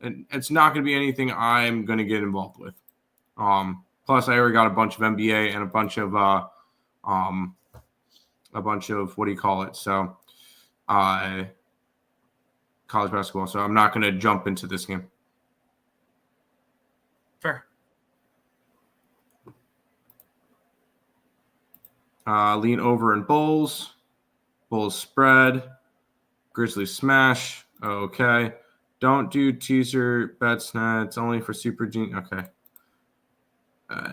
it's not going to be anything I'm going to get involved with. Plus I already got a bunch of NBA and a bunch of what do you call it? So college basketball. So I'm not going to jump into this game. Fair. Lean over in Bulls. Bulls spread. Grizzlies smash. Okay. Don't do teaser bets. Nah, it's only for super genius. Okay.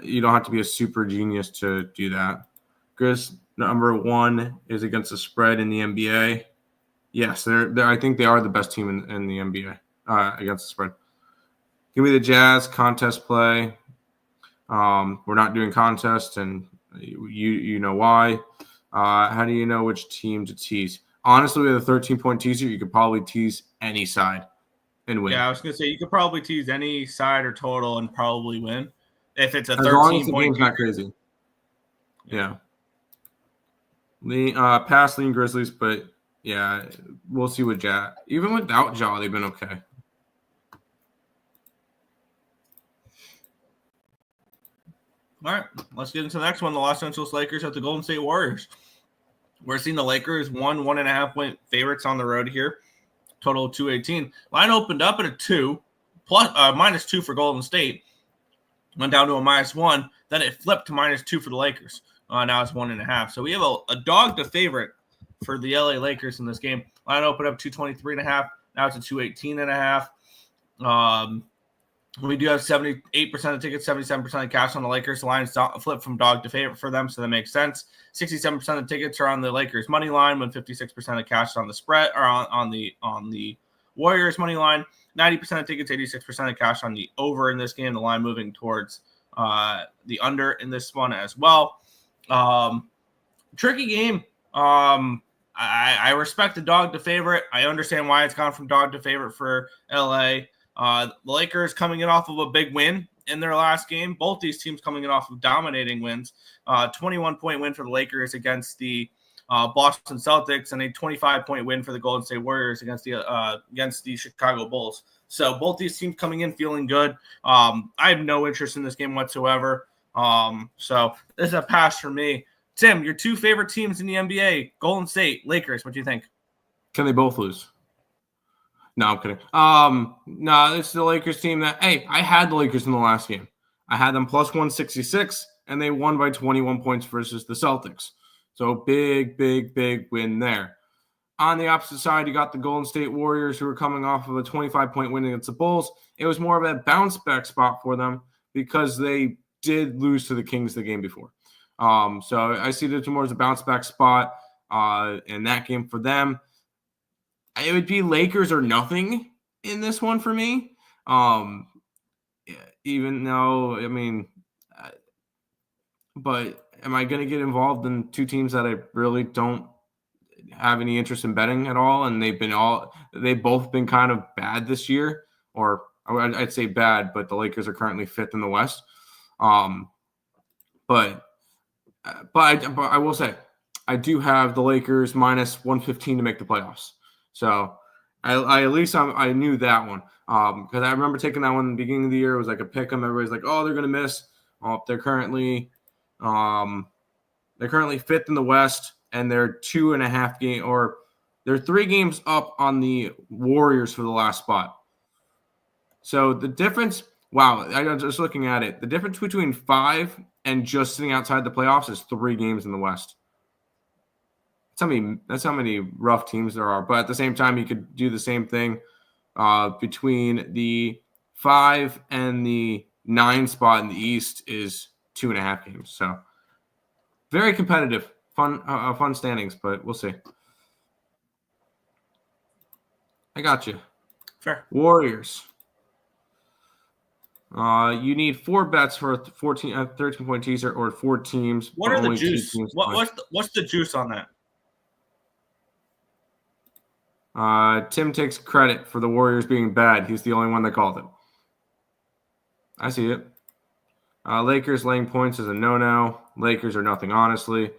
You don't have to be a super genius to do that. Grizz number 1 is against the spread in the NBA. Yes, I think they are the best team in the NBA against the spread. Give me the Jazz contest play. We're not doing contests, and you know why. How do you know which team to tease? Honestly, with a 13-point teaser, you could probably tease any side and win. Yeah, I was going to say you could probably tease any side or total and probably win if it's a 13-point. As long as the game's not crazy. Yeah. Pass lean Grizzlies, but yeah, we'll see with Ja. Even without Ja, they've been okay. All right, let's get into the next one. The Los Angeles Lakers at the Golden State Warriors. We're seeing the Lakers 1.5 point favorites on the road here. Total of 218. Line opened up at a 2, minus 2 for Golden State. Went down to a -1. Then it flipped to -2 for the Lakers. Now it's 1.5. So we have a dog to favorite for the LA Lakers in this game. Line opened up 223.5. Now it's a 218.5. We do have 78% of tickets, 77% of cash on the Lakers. The line's flipped from dog to favorite for them, so that makes sense. 67% of tickets are on the Lakers money line, when 56% of cash is on the spread or on the Warriors money line, 90% of tickets, 86% of cash on the over in this game. The line moving towards the under in this one as well. Tricky game. I respect the dog to favorite. I understand why it's gone from dog to favorite for LA. The Lakers coming in off of a big win in their last game. Both these teams coming in off of dominating wins. 21-point win for the Lakers against the Boston Celtics, and a 25-point win for the Golden State Warriors against the Chicago Bulls. So both these teams coming in feeling good. I have no interest in this game whatsoever. So this is a pass for me. Tim, your two favorite teams in the NBA, Golden State, Lakers. What do you think? Can they both lose? No, I'm kidding. No, it's the Lakers team that, hey, I had the Lakers in the last game. I had them plus 166, and they won by 21 points versus the Celtics. So big win there. On the opposite side, you got the Golden State Warriors, who were coming off of a 25-point win against the Bulls. It was more of a bounce-back spot for them because they did lose to the Kings the game before. So I see this more as a bounce-back spot in that game for them. It would be Lakers or nothing in this one for me. Even though, I mean, but am I going to get involved in two teams that I really don't have any interest in betting at all? And they've both been kind of bad this year, or I'd say bad, but the Lakers are currently fifth in the West. But I will say, I do have the Lakers minus 115 to make the playoffs. So I at least I knew that one because I remember taking that one in the beginning of the year. It was like a pick 'em. Everybody's like, oh, they're going to miss. They're currently fifth in the West, and they're 3 games up on the Warriors for the last spot. So the difference, wow, I'm just looking at it. The difference between 5 and just sitting outside the playoffs is 3 games in the West. That's how many rough teams there are. But at the same time, you could do the same thing between the 5 and the 9 spot in the East is 2.5 games. So very competitive, fun standings, but we'll see. I got you. Fair. Warriors. You need 4 bets for a 13-point teaser or 4 teams. What are the juice? What's the juice on that? Tim takes credit for the Warriors being bad. He's the only one that called it. I see it. Lakers laying points is a no-no. Lakers are nothing, honestly.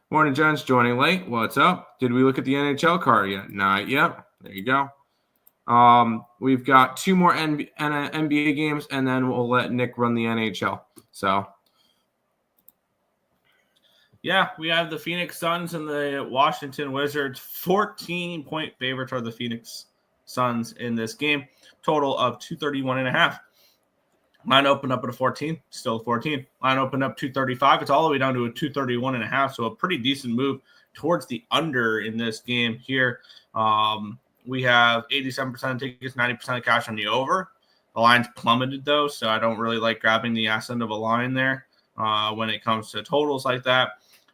Morning, gents. Joining late. What's up? Did we look at the NHL card yet? Not yet. There you go. We've got 2 more NBA games, and then we'll let Nick run the NHL. So, yeah, we have the Phoenix Suns and the Washington Wizards. 14-point favorites are the Phoenix Suns in this game. Total of 231.5. Line opened up at a 14, still 14. Line opened up 235. It's all the way down to a 231.5. So a pretty decent move towards the under in this game here. We have 87% of tickets, 90% of cash on the over. The line's plummeted, though, so I don't really like grabbing the ass end of a line there when it comes to totals like that.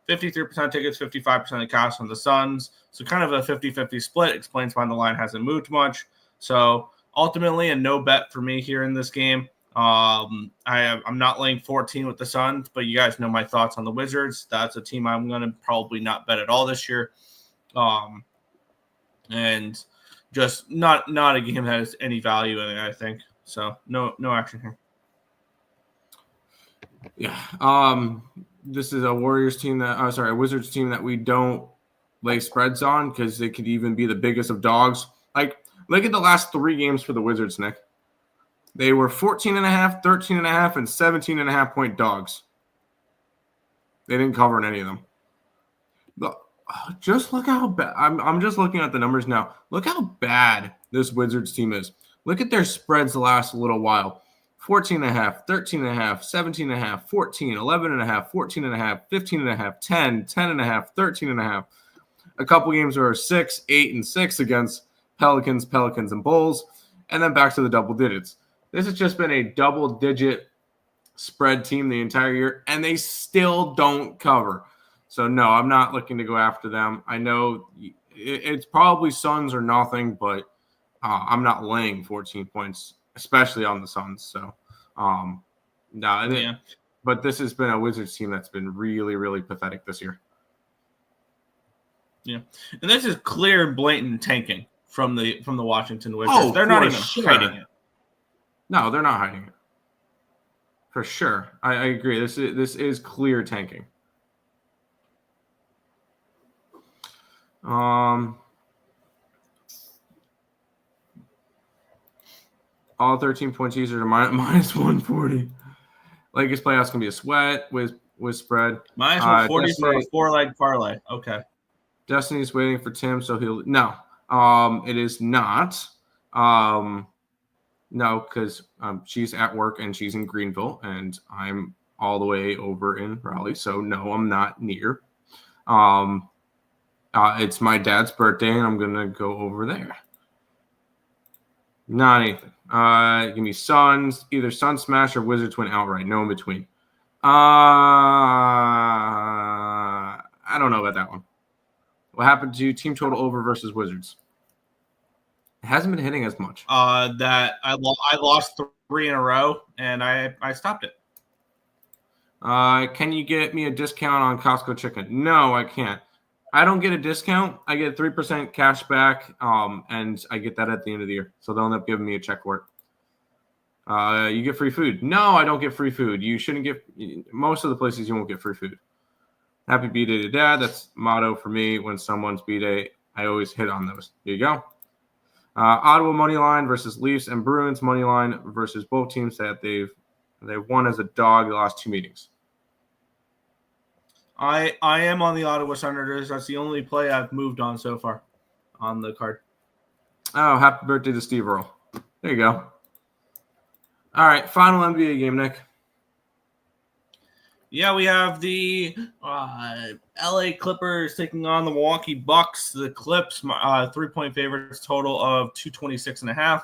53% tickets, 55% of cash on the Suns. So kind of a 50-50 split. Explains why the line hasn't moved much. So ultimately a no bet for me here in this game. I'm not laying 14 with the Suns, but you guys know my thoughts on the Wizards. That's a team I'm going to probably not bet at all this year. And just not a game that has any value in it, I think. So no action here. Yeah. This is a Wizards team that we don't lay spreads on because they could even be the biggest of dogs. Like, look at the last 3 games for the Wizards, Nick. They were 14.5, 13.5, and 17.5 point dogs. They didn't cover in any of them. Just look how bad. I'm just looking at the numbers now. Look how bad this Wizards team is. Look at their spreads the last little while. 14.5, 13.5, 17.5, 14, 11.5, 14.5, 15.5, 10, 10.5, 13.5. A couple games were 6, 8, and 6 against Pelicans, and Bulls, and then back to the double digits. This has just been a double-digit spread team the entire year, and they still don't cover. So, no, I'm not looking to go after them. I know it's probably Suns or nothing, but I'm not laying 14 points, especially on the Suns. So, but this has been a Wizards team that's been really, really pathetic this year. Yeah, and this is clear, blatant tanking from the Washington Wizards. They're not even hiding it. No, they're not hiding it. For sure, I agree. This is clear tanking. All 13 points users are minus 140. Lakers playoffs can be a sweat with spread. Minus 140 for a 4-leg parlay. Okay. Destiny's waiting for Tim, so he'll no. It is not. No, because she's at work and she's in Greenville, and I'm all the way over in Raleigh. So no, I'm not near. It's my dad's birthday, and I'm gonna go over there. Not anything. Give me Suns, either Suns smash or Wizards win outright. No in between. I don't know about that one. What happened to team total over versus Wizards? It hasn't been hitting as much. That I lost 3 in a row, and I stopped it. Can you get me a discount on Costco chicken? No, I can't. I don't get a discount. I get 3% cash back, and I get that at the end of the year. So they'll end up giving me a check for it. You get free food. No, I don't get free food. You shouldn't get – most of the places you won't get free food. Happy B-Day to Dad. That's motto for me when someone's B-Day. I always hit on those. There you go. Ottawa money line versus Leafs and Bruins money line versus both teams that they've won as a dog the last 2 meetings. I am on the Ottawa Senators. That's the only play I've moved on so far on the card. Oh, happy birthday to Steve Earle. There you go. All right, final NBA game, Nick. Yeah, we have the LA Clippers taking on the Milwaukee Bucks. The Clips, 3-point favorites, total of 226.5.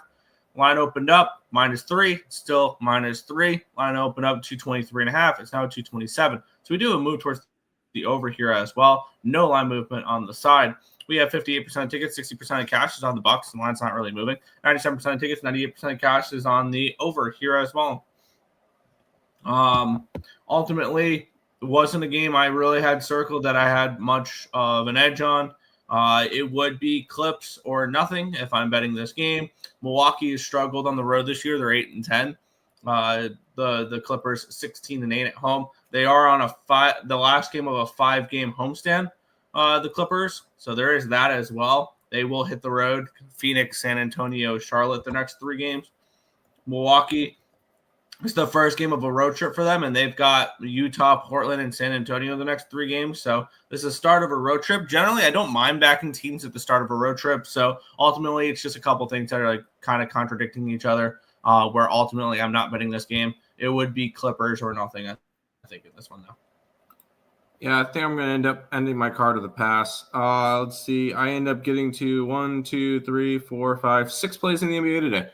Line opened up -3, still -3. Line opened up 223.5. It's now 227. So we do a move towards the over here as well. No line movement on the side. We have 58% of tickets, 60% of cash is on the Bucks. The line's not really moving. 97% of tickets, 98% of cash is on the over here as well. Ultimately, it wasn't a game I really had circled that I had much of an edge on. It would be Clips or nothing if I'm betting this game. Milwaukee has struggled on the road this year. They're 8-10. The Clippers 16-8 at home. They are on the last game of a 5-game homestand. The Clippers, so there is that as well. They will hit the road. Phoenix, San Antonio, Charlotte, the next 3 games. Milwaukee, it's the first game of a road trip for them, and they've got Utah, Portland, and San Antonio the next 3 games. So this is the start of a road trip. Generally, I don't mind backing teams at the start of a road trip. So ultimately, it's just a couple things that are like kind of contradicting each other. Where ultimately I'm not betting this game. It would be Clippers or nothing. I think in this one though. Yeah, I think I'm going to end up ending my card with a pass. Let's see. I end up getting to 1, 2, 3, 4, 5, 6 plays in the NBA today.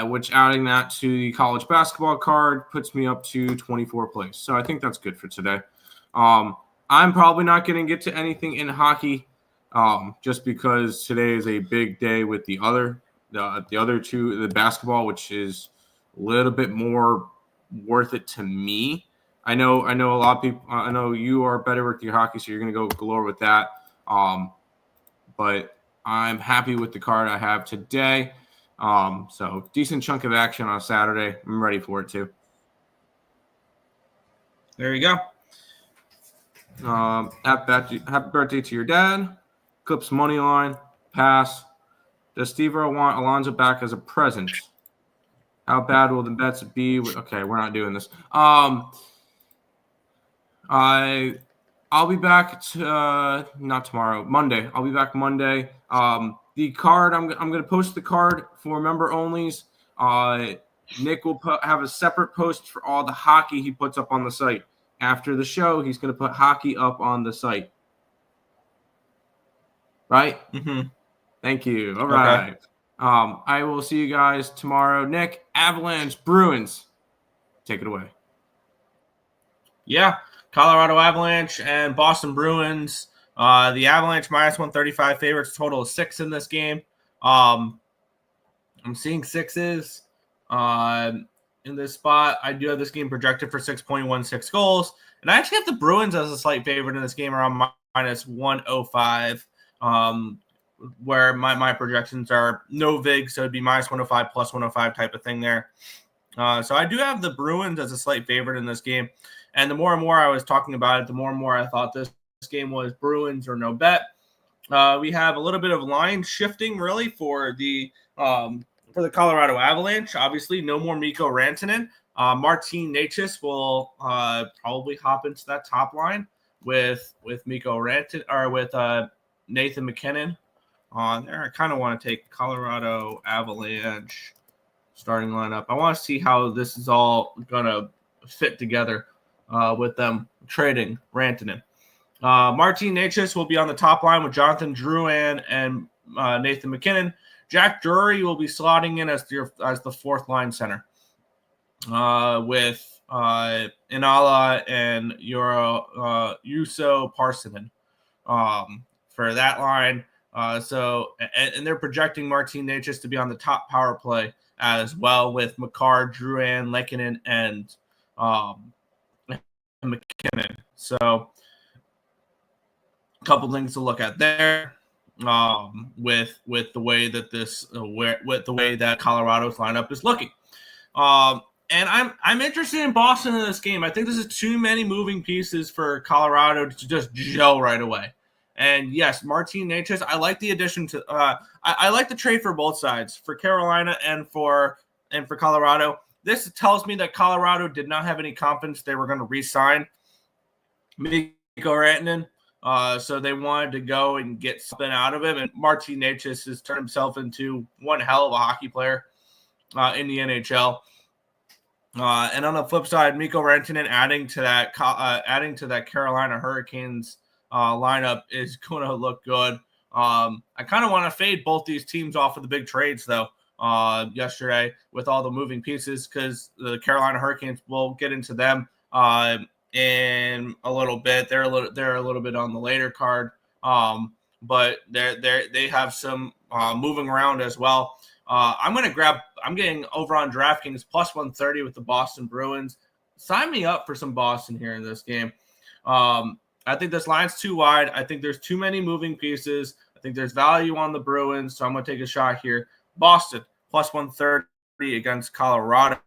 Which adding that to the college basketball card puts me up to 24 plays. So I think that's good for today. I'm probably not going to get to anything in hockey just because today is a big day with the other 2, the basketball, which is a little bit more worth it to me. I know a lot of people. I know you are better with your hockey, so you're going to go galore with that. But I'm happy with the card I have today. So decent chunk of action on Saturday. I'm ready for it too. There you go. Happy birthday to your dad. Clips money line. Pass. Does Steve Earle want Alonzo back as a present? How bad will the bets be? Okay, we're not doing this. I'll be back not tomorrow, Monday. I'll be back Monday. The card, I'm going to post the card for member onlys. Nick will have a separate post for all the hockey he puts up on the site. After the show, he's going to put hockey up on the site. Right? Mm-hmm. Thank you. All right. Okay. I will see you guys tomorrow. Nick, Avalanche, Bruins. Take it away. Yeah. Colorado Avalanche and Boston Bruins. The Avalanche -135 favorites, total of 6 in this game. I'm seeing sixes in this spot. I do have this game projected for 6.16 goals. And I actually have the Bruins as a slight favorite in this game around minus 105, where my projections are no VIG, so it'd be minus 105 plus 105 type of thing there. So I do have the Bruins as a slight favorite in this game. And the more and more I was talking about it, the more and more I thought this game was Bruins or no bet. We have a little bit of line shifting really for the Colorado Avalanche. Obviously, no more Mikko Rantanen. Martin Necas will probably hop into that top line with Mikko Rantanen or with Nathan McKinnon on there. I kind of want to take Colorado Avalanche starting lineup. I want to see how this is all gonna fit together with them trading Rantanen. Martin Necas will be on the top line with Jonathan Drouin and Nathan McKinnon. Jack Drury will be slotting in as the fourth line center with Inala and Juuso Parssinen for that line. So they're projecting Martin Necas to be on the top power play as well with Makar, Drouin, Lehkonen, and McKinnon. So a couple things to look at there. With the way that with the way that Colorado's lineup is looking, and I'm interested in Boston in this game. I think this is too many moving pieces for Colorado to just gel right away. And yes, Martin Necas, I like the addition to. I like the trade for both sides, for Carolina and for Colorado. This tells me that Colorado did not have any confidence they were going to re-sign Mikko Rantanen. So they wanted to go and get something out of him. And Martin Necas has turned himself into one hell of a hockey player in the NHL. And on the flip side, Mikko Rantanen adding to that Carolina Hurricanes lineup is going to look good. I kind of want to fade both these teams off of the big trades, though, yesterday with all the moving pieces, because the Carolina Hurricanes, will get into them in a little bit. They're a little bit on the later card, but they have some moving around as well. I'm getting over on DraftKings plus 130 with the Boston Bruins. Sign me up for some Boston here in this game. I think this line's too wide. I think there's too many moving pieces. I think there's value on the Bruins, so I'm going to take a shot here. Boston plus 130 against Colorado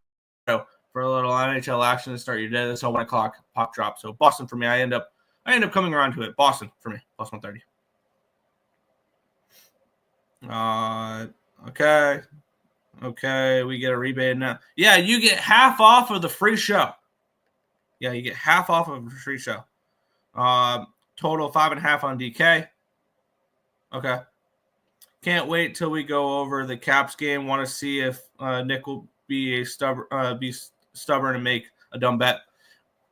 for a little NHL action to start your day. This is a 1 o'clock pop drop. So Boston for me. I end up coming around to it. Boston for me plus 130. Okay. We get a rebate now. Yeah, you get half off of the free show. Yeah, you get half off of the free show. Total 5.5 on DK. Okay. Can't wait till we go over the Caps game. Want to see if Nick will be stubborn and make a dumb bet.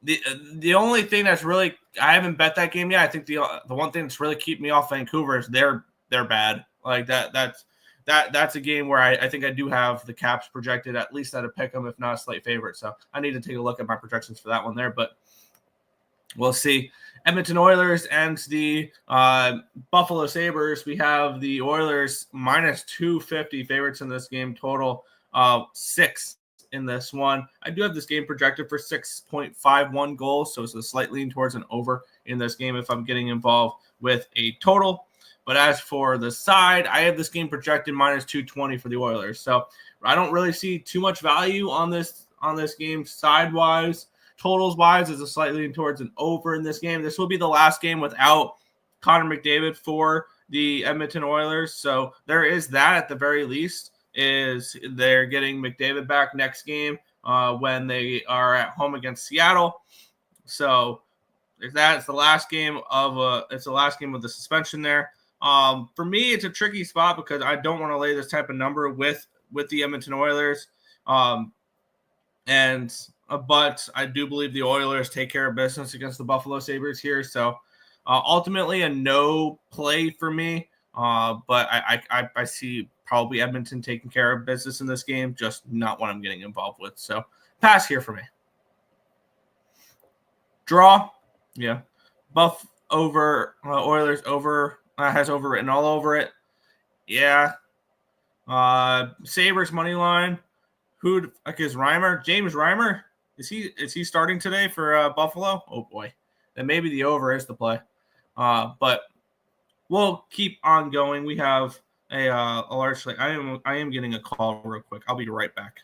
The only thing that's really, I haven't bet that game yet. I think the one thing that's really keeping me off Vancouver is they're bad. Like that's a game where I think I do have the Caps projected at least at a pick'em, if not a slight favorite. So I need to take a look at my projections for that one there, but we'll see. Edmonton Oilers and the Buffalo Sabres. We have the Oilers minus 250 favorites in this game, total 6 in this one. I do have this game projected for 6.51 goals, so it's a slight lean towards an over in this game if I'm getting involved with a total. But as for the side, I have this game projected minus 220 for the Oilers. So I don't really see too much value on this game side-wise. Totals-wise is a slight lean towards an over in this game. This will be the last game without Connor McDavid for the Edmonton Oilers. So there is that at the very least, is they're getting McDavid back next game when they are at home against Seattle. So there's that. It's the last game of the suspension there. For me, it's a tricky spot because I don't want to lay this type of number with the Edmonton Oilers. But I do believe the Oilers take care of business against the Buffalo Sabres here. So ultimately a no play for me. But I see probably Edmonton taking care of business in this game, just not what I'm getting involved with. So pass here for me. Draw. Yeah. Buff over, Oilers over, has over written all over it. Yeah. Sabres money line. Who the fuck is Reimer? James Reimer? Is he starting today for Buffalo? Oh boy, then maybe the over is the play. But we'll keep on going. We have a large slate. I am getting a call real quick. I'll be right back.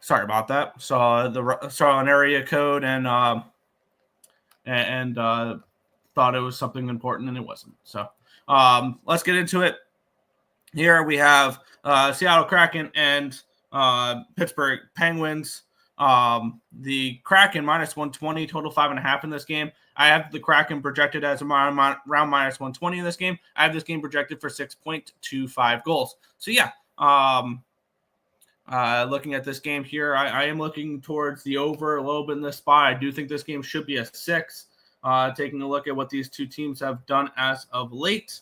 Sorry about that. Saw an area code and thought it was something important and it wasn't. So let's get into it. Here we have Seattle Kraken and Pittsburgh Penguins. The Kraken minus 120, total 5.5 in this game. I have the Kraken projected as around minus 120 in this game. I have this game projected for 6.25 goals. So yeah, looking at this game here, I am looking towards the over a little bit in this spot. I do think this game should be a 6. Taking a look at what these two teams have done as of late.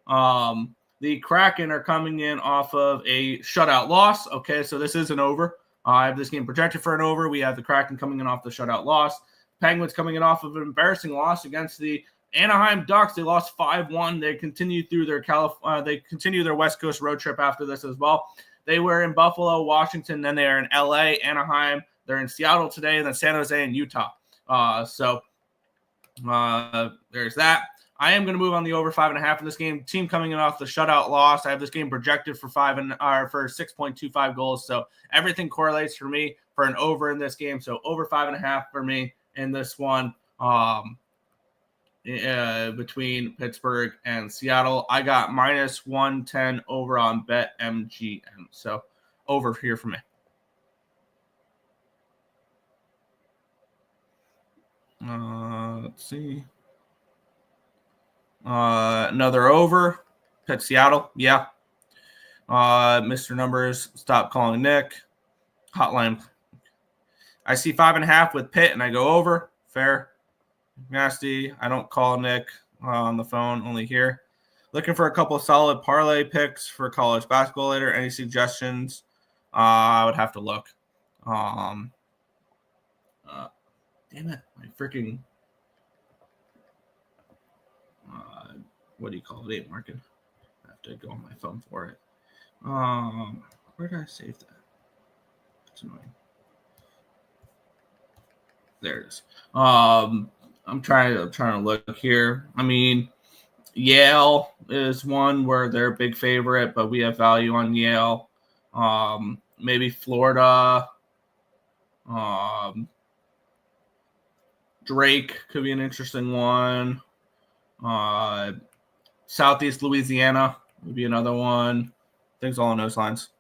The Kraken are coming in off of a shutout loss. Okay, so this is an over. I have this game projected for an over. We have the Kraken coming in off the shutout loss. Penguins coming in off of an embarrassing loss against the Anaheim Ducks. They lost 5-1. They continue through their West Coast road trip after this as well. They were in Buffalo, Washington, then they are in LA, Anaheim. They're in Seattle today, and then San Jose and Utah. So there's that. I am going to move on the over 5.5 in this game. Team coming in off the shutout loss. I have this game projected for 6.25 goals. So everything correlates for me for an over in this game. So over 5.5 for me in this one. Between Pittsburgh and Seattle. I got minus 110 over on BetMGM. So over here for me. Let's see. Another over. Pitt Seattle. Yeah. Mr. Numbers, stop calling Nick. Hotline. I see 5.5 with Pitt and I go over. Fair. Nasty. I don't call Nick on the phone, only here. Looking for a couple of solid parlay picks for college basketball later. Any suggestions? I would have to look. Damn it. My freaking what do you call it? Ain't working. I have to go on my phone for it. Where did I save that? That's annoying. There it is. I'm trying to look here. I mean, Yale is one where they're a big favorite, but we have value on Yale. Maybe Florida. Drake could be an interesting one. Southeast Louisiana would be another one. Things along those lines.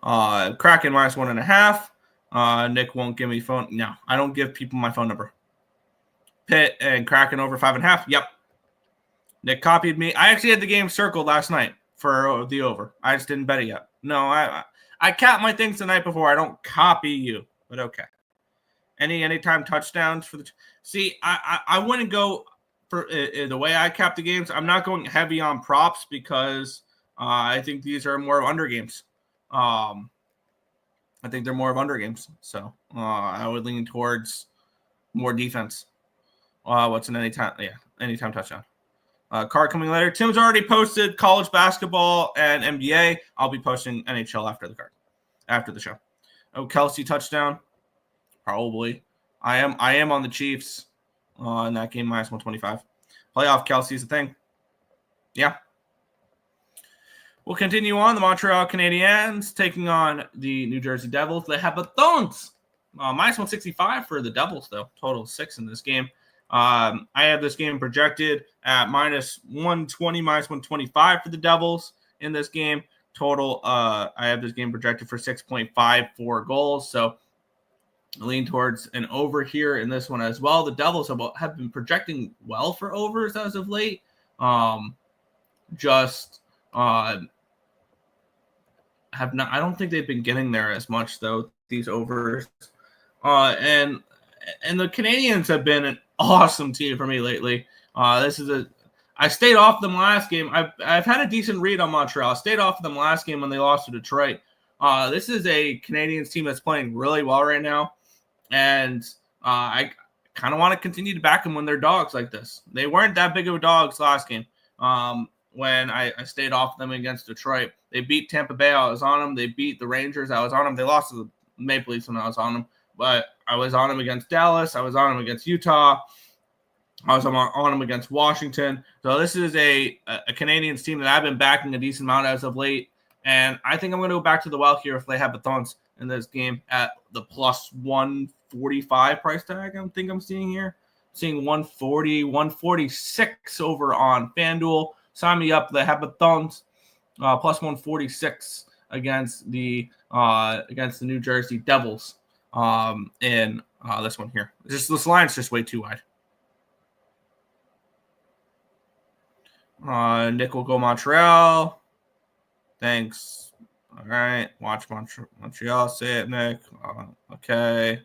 Kraken minus 1.5. Nick won't give me phone. No, I don't give people my phone number. Pitt and Kraken over 5.5. Yep. Nick copied me. I actually had the game circled last night for the over. I just didn't bet it yet. No, I cap my things the night before. I don't copy you, but okay. Anytime touchdowns for the see. I wouldn't go for the way I cap the games. I'm not going heavy on props because I think these are more of under games. I think they're more of under games. So I would lean towards more defense. What's an anytime? Yeah, anytime touchdown. Card coming later. Tim's already posted college basketball and NBA. I'll be posting NHL after the show. Oh, Kelsey touchdown. Probably. I am on the Chiefs in that game minus 125. Playoff Kelsey's a thing. Yeah. We'll continue on. The Montreal Canadiens taking on the New Jersey Devils. They have a thons. Minus 165 for the Devils, though. Total 6 in this game. I have this game projected at minus 120, minus 125 for the Devils in this game. Total, I have this game projected for 6.54 goals. So I lean towards an over here in this one as well. The Devils have been projecting well for overs as of late. Have not. I don't think they've been getting there as much though. These overs, and the Canadiens have been an awesome team for me lately. I stayed off them last game. I've had a decent read on Montreal. I stayed off them last game when they lost to Detroit. This is a Canadiens team that's playing really well right now, and I kind of want to continue to back them when they're dogs like this. They weren't that big of dogs last game. When I stayed off them against Detroit. They beat Tampa Bay. I was on them. They beat the Rangers. I was on them. They lost to the Maple Leafs when I was on them. But I was on them against Dallas. I was on them against Utah. I was on them against Washington. So this is a Canadiens team that I've been backing a decent amount as of late. And I think I'm going to go back to the well here if they have the thons in this game at the plus 145 price tag I think I'm seeing here. Seeing 140, 146 over on FanDuel. Sign me up. They have the thons plus 146 against the New Jersey Devils in this one here. This line's just way too wide. Nick will go Montreal. Thanks. All right. Watch Montreal. Say it, Nick. Okay.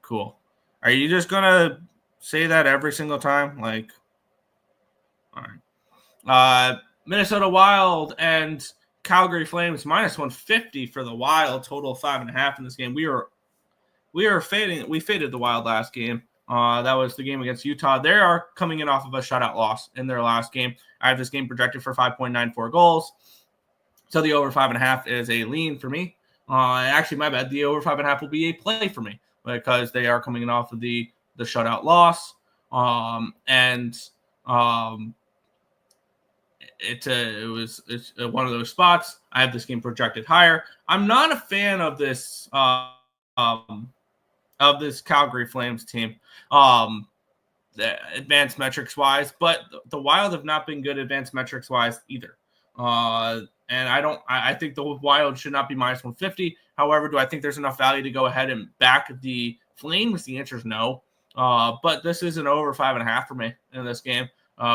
Cool. Are you just going to say that every single time? Like, all right. Minnesota Wild and Calgary Flames minus 150 for the Wild. Total 5.5 in this game. We faded the Wild last game. That was the game against Utah. They are coming in off of a shutout loss in their last game. I have this game projected for 5.94 goals. So the over 5.5 is a lean for me. Actually, my bad. The over 5.5 will be a play for me because they are coming in off of the shutout loss. It's one of those spots. I have this game projected higher. I'm not a fan of this Calgary Flames team, the advanced metrics wise, but the Wild have not been good advanced metrics wise either. And I think the Wild should not be minus 150. However, do I think there's enough value to go ahead and back the Flames? The answer is no. But this is an over 5.5 for me in this game,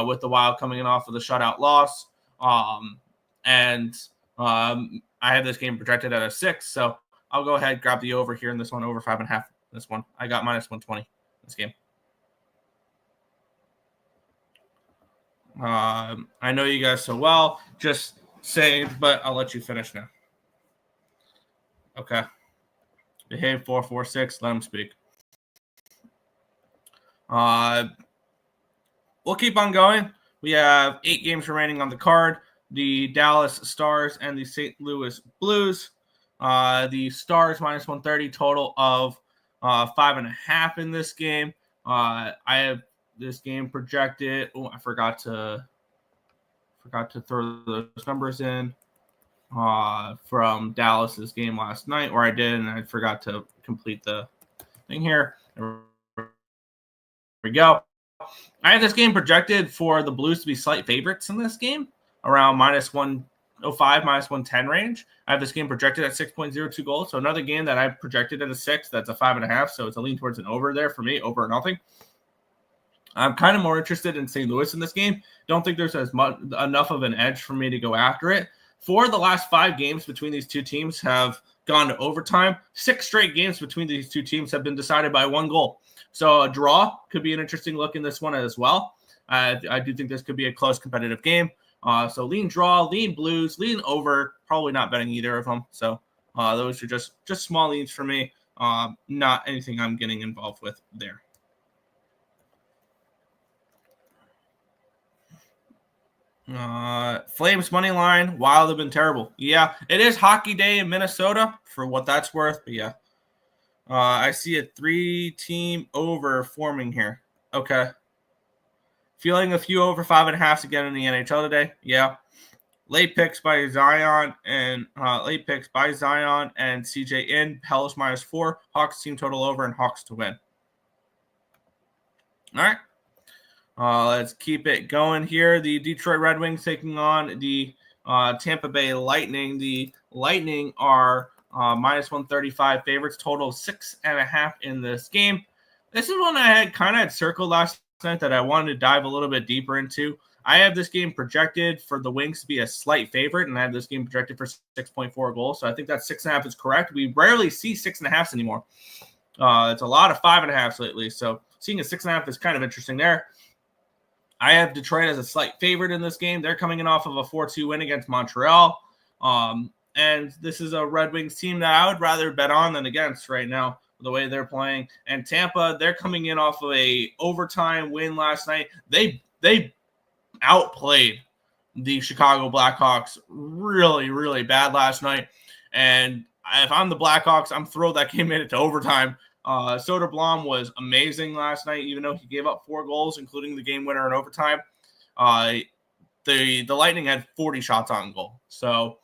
with the Wild coming in off of the shutout loss. I have this game projected at a 6, so I'll go ahead, grab the over here in this one, over 5.5. This one, I got minus 120 this game. I know you guys so well. Just saying, but I'll let you finish now. Okay. Behave 446. Let him speak. We'll keep on going. We have 8 games remaining on the card. The Dallas Stars and the St. Louis Blues. The Stars minus 130, total of 5.5 in this game. I have this game projected. Oh, I forgot to throw those numbers in from Dallas's game last night, or I did, and I forgot to complete the thing here. There we go. I have this game projected for the Blues to be slight favorites in this game, around minus 105, minus 110 range. I have this game projected at 6.02 goals. So another game that I projected at a 6, that's a 5.5. So it's a lean towards an over there for me, over nothing. I'm kind of more interested in St. Louis in this game. Don't think there's enough of an edge for me to go after it. 4 of the last 5 games between these two teams have gone to overtime. 6 straight games between these two teams have been decided by 1 goal. So a draw could be an interesting look in this one as well. I do think this could be a close competitive game. So lean draw, lean Blues, lean over. Probably not betting either of them. So those are just small leans for me. Not anything I'm getting involved with there. Flames money line. Wild have been terrible. Yeah, it is hockey day in Minnesota for what that's worth. But yeah, I see a 3-team over forming here. Okay. Feeling a few over 5.5s again in the NHL today. Yeah. Late picks by Zion and CJ in. Pels -4. Hawks team total over and Hawks to win. All right. Let's keep it going here. The Detroit Red Wings taking on the Tampa Bay Lightning. The Lightning are -135 favorites. Total of 6.5 in this game. This is one I had circled last night that I wanted to dive a little bit deeper into. I have this game projected for the Wings to be a slight favorite, and I have this game projected for 6.4 goals. So I think that 6.5 is correct. We rarely see 6.5s anymore. It's a lot of 5.5s lately. So seeing a 6.5 is kind of interesting there. I have Detroit as a slight favorite in this game. They're coming in off of a 4-2 win against Montreal. And this is a Red Wings team that I would rather bet on than against right now, the way they're playing. And Tampa, they're coming in off of a overtime win last night. They outplayed the Chicago Blackhawks really, really bad last night. And if I'm the Blackhawks, I'm thrilled that game made it to overtime. Soderblom was amazing last night, even though he gave up 4 goals, including the game winner in overtime. The Lightning had 40 shots on goal. So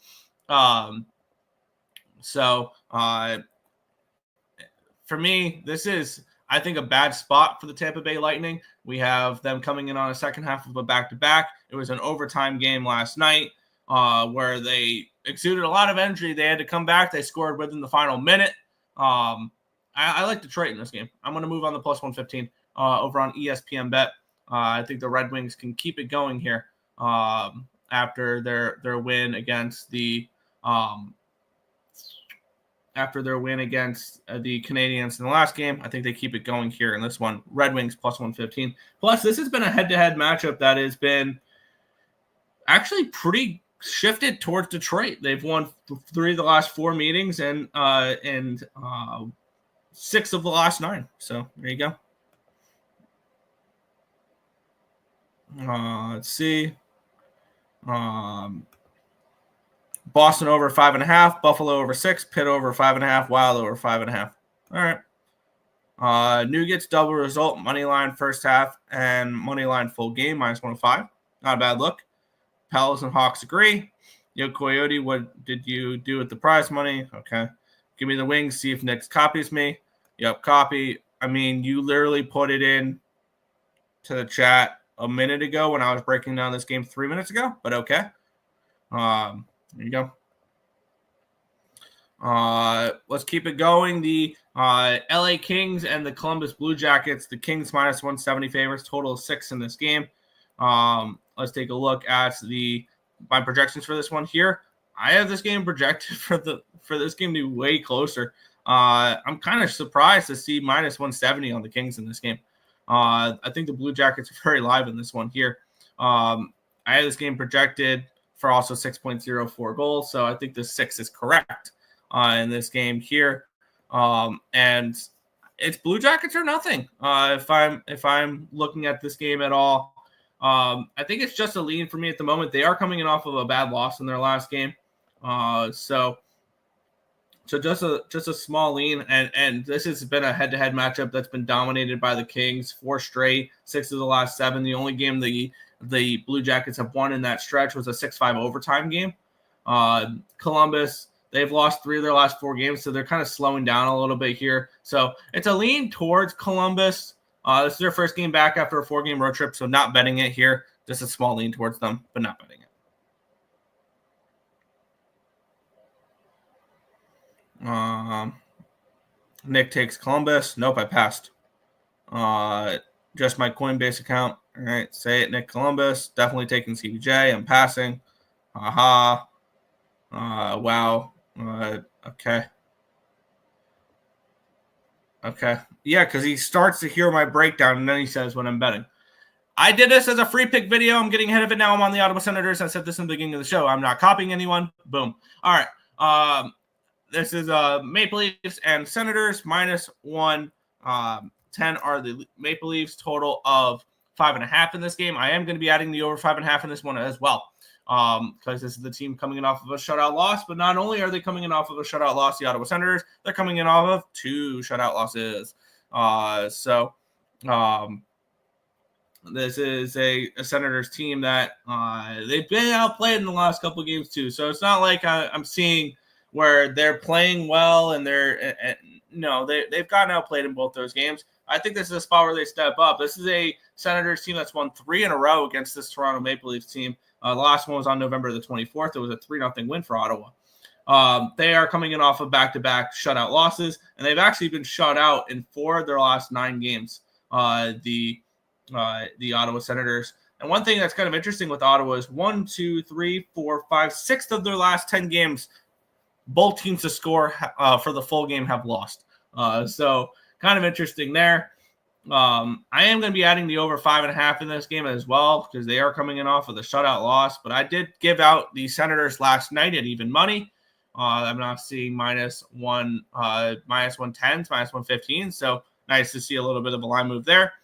for me, this is, I think, a bad spot for the Tampa Bay Lightning. We have them coming in on a second half of a back-to-back. It was an overtime game last night where they exuded a lot of energy. They had to come back. They scored within the final minute. I like Detroit in this game. I'm going to move on the +115 over on ESPN Bet. I think the Red Wings can keep it going here after their win against the Canadiens in the last game. I think they keep it going here in this one. Red Wings +115. Plus, this has been a head-to-head matchup that has been actually pretty shifted towards Detroit. They've won 3 of the last 4 meetings and 6 of the last 9. So there you go. Let's see. Boston over 5.5, Buffalo over 6, Pitt over 5.5, Wild over 5.5. All right. Nuggets double result, money line first half, and money line full game -105. Not a bad look. Pels and Hawks agree. Yo, Coyote, what did you do with the prize money? Okay. Give me the Wings, see if Nick copies me. Yep, copy. I mean, you literally put it in to the chat a minute ago when I was breaking down this game 3 minutes ago, but okay. There you go. Let's keep it going. The LA Kings and the Columbus Blue Jackets. The Kings -170 favorites, total of 6 in this game. Let's take a look at my projections for this one here. I have this game projected for this game to be way closer. I'm kind of surprised to see -170 on the Kings in this game. I think the Blue Jackets are very live in this one here. I have this game projected for also 6.04 goals, so I think the 6 is correct in this game here. And it's Blue Jackets or nothing. If I'm looking at this game at all, I think it's just a lean for me at the moment. They are coming in off of a bad loss in their last game, so just a small lean, and this has been a head-to-head matchup that's been dominated by the Kings. 4 straight, 6 of the last 7. The only game the Blue Jackets have won in that stretch was a 6-5 overtime game. Columbus, they've lost 3 of their last 4 games, so they're kind of slowing down a little bit here. So it's a lean towards Columbus. This is their first game back after a 4-game road trip, so not betting it here. Just a small lean towards them, but not betting it. Nick takes Columbus. Nope, I passed. Just my Coinbase account. All right, say it, Nick Columbus. Definitely taking CBJ. I'm passing. Aha. Wow. Okay. Okay. Yeah, because he starts to hear my breakdown, and then he says when I'm betting. I did this as a free pick video. I'm getting ahead of it now. I'm on the Ottawa Senators. I said this in the beginning of the show. I'm not copying anyone. Boom. All right. This is Maple Leafs and Senators -110 are the Maple Leafs, total of 5.5 in this game. I am going to be adding the over 5.5 in this one as well, because this is the team coming in off of a shutout loss. But not only are they coming in off of a shutout loss, the Ottawa Senators, they're coming in off of 2 shutout losses. This is a Senators team that they've been outplayed in the last couple of games too. So it's not like I'm seeing where they're playing well and they've gotten outplayed in both those games. I think this is a spot where they step up. This is a Senators team that's won 3 in a row against this Toronto Maple Leafs team. The last one was on November the 24th. It was a 3-0 win for Ottawa. They are coming in off of back-to-back shutout losses, and they've actually been shut out in 4 of their last 9 games. The Ottawa Senators. And one thing that's kind of interesting with Ottawa is 1, 2, 3, 4, 5, 6 of their last 10 games, both teams to score for the full game have lost. So kind of interesting there. I am going to be adding the over 5.5 in this game as well because they are coming in off of the shutout loss. But I did give out the Senators last night at even money. I'm not seeing minus 110s, minus 115. So nice to see a little bit of a line move there.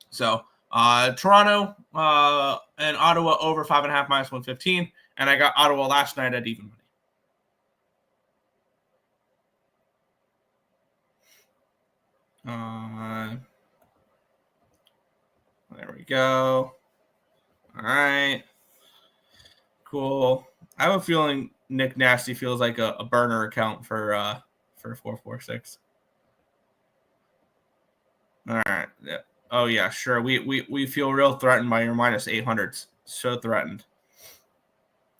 So Toronto and Ottawa over 5.5 minus 115. And I got Ottawa last night at even money. There we go. All right. Cool. I have a feeling Nick Nasty feels like a burner account for 446. All right. Yeah. Oh yeah, sure. We feel real threatened by your minus 800s. So threatened.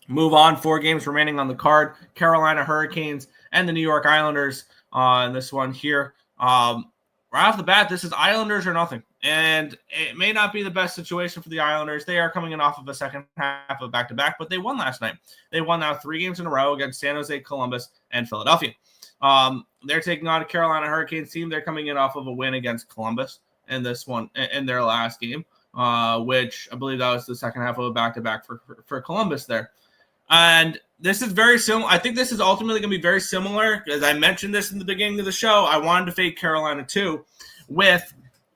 Move on. 4 games remaining on the card. Carolina Hurricanes and the New York Islanders on this one here. Right off the bat, this is Islanders or nothing. And it may not be the best situation for the Islanders. They are coming in off of a second half of back-to-back, but they won last night. They won now 3 games in a row against San Jose, Columbus, and Philadelphia. They're taking on a Carolina Hurricanes team. They're coming in off of a win against Columbus in this one, in their last game, which I believe that was the second half of a back-to-back for Columbus there. And this is very similar. I think this is ultimately going to be very similar. As I mentioned this in the beginning of the show, I wanted to fade Carolina too with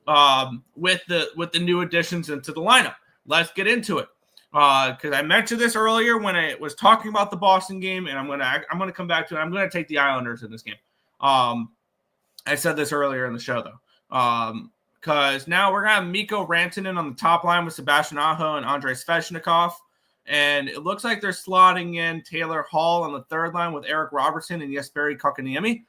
the new additions into the lineup. Let's get into it. Because I mentioned this earlier when I was talking about the Boston game, and I'm gonna come back to it. I'm gonna take the Islanders in this game. I said this earlier in the show though. Because now we're gonna have Mikko Rantanen on the top line with Sebastian Aho and Andrei Svechnikov. And it looks like they're slotting in Taylor Hall on the third line with Eric Robertson and Jesperi Kotkaniemi.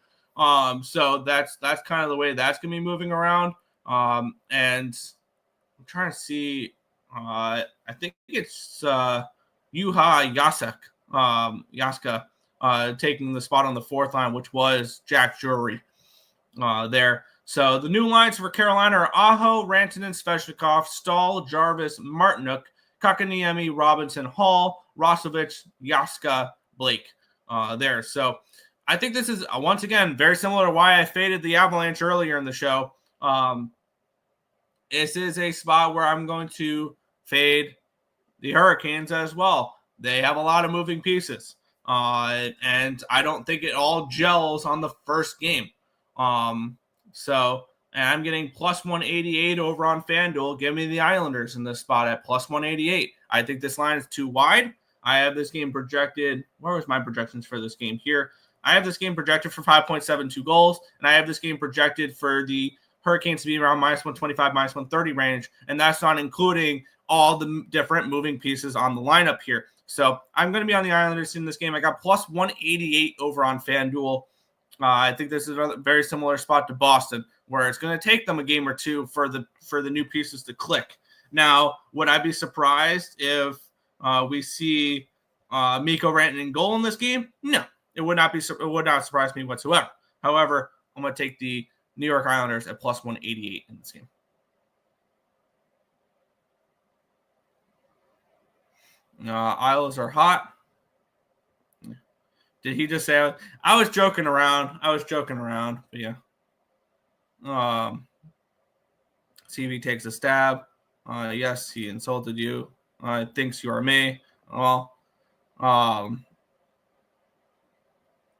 So that's kind of the way that's going to be moving around. And I'm trying to see. I think it's Juha Jaska taking the spot on the fourth line, which was Jack Drury there. So the new lines for Carolina are Aho, Rantanen, Svechnikov, Stahl, Jarvis, Martinuk, Kotkaniemi, Robinson, Hall, Rosovich, Jaska, Blake there. So I think this is, once again, very similar to why I faded the Avalanche earlier in the show. This is a spot where I'm going to fade the Hurricanes as well. They have a lot of moving pieces. And I don't think it all gels on the first game. And I'm getting plus 188 over on FanDuel. Give me the Islanders in this spot at plus 188. I think this line is too wide. I have this game projected. Where was my projections for this game here? I have this game projected for 5.72 goals, and I have this game projected for the Hurricanes to be around minus 125, minus 130 range, and that's not including all the different moving pieces on the lineup here. So I'm going to be on the Islanders in this game. I got plus 188 over on FanDuel. I think this is a very similar spot to Boston, where it's going to take them a game or two for the new pieces to click. Now, would I be surprised if we see Mikko Rantanen in goal in this game? No, it would not be. It would not surprise me whatsoever. However, I'm going to take the New York Islanders at plus 188 in this game. Isles are hot. Did he just say I was joking around? I was joking around, but yeah. CV takes a stab. Yes, he insulted you. Thinks you are me. Well,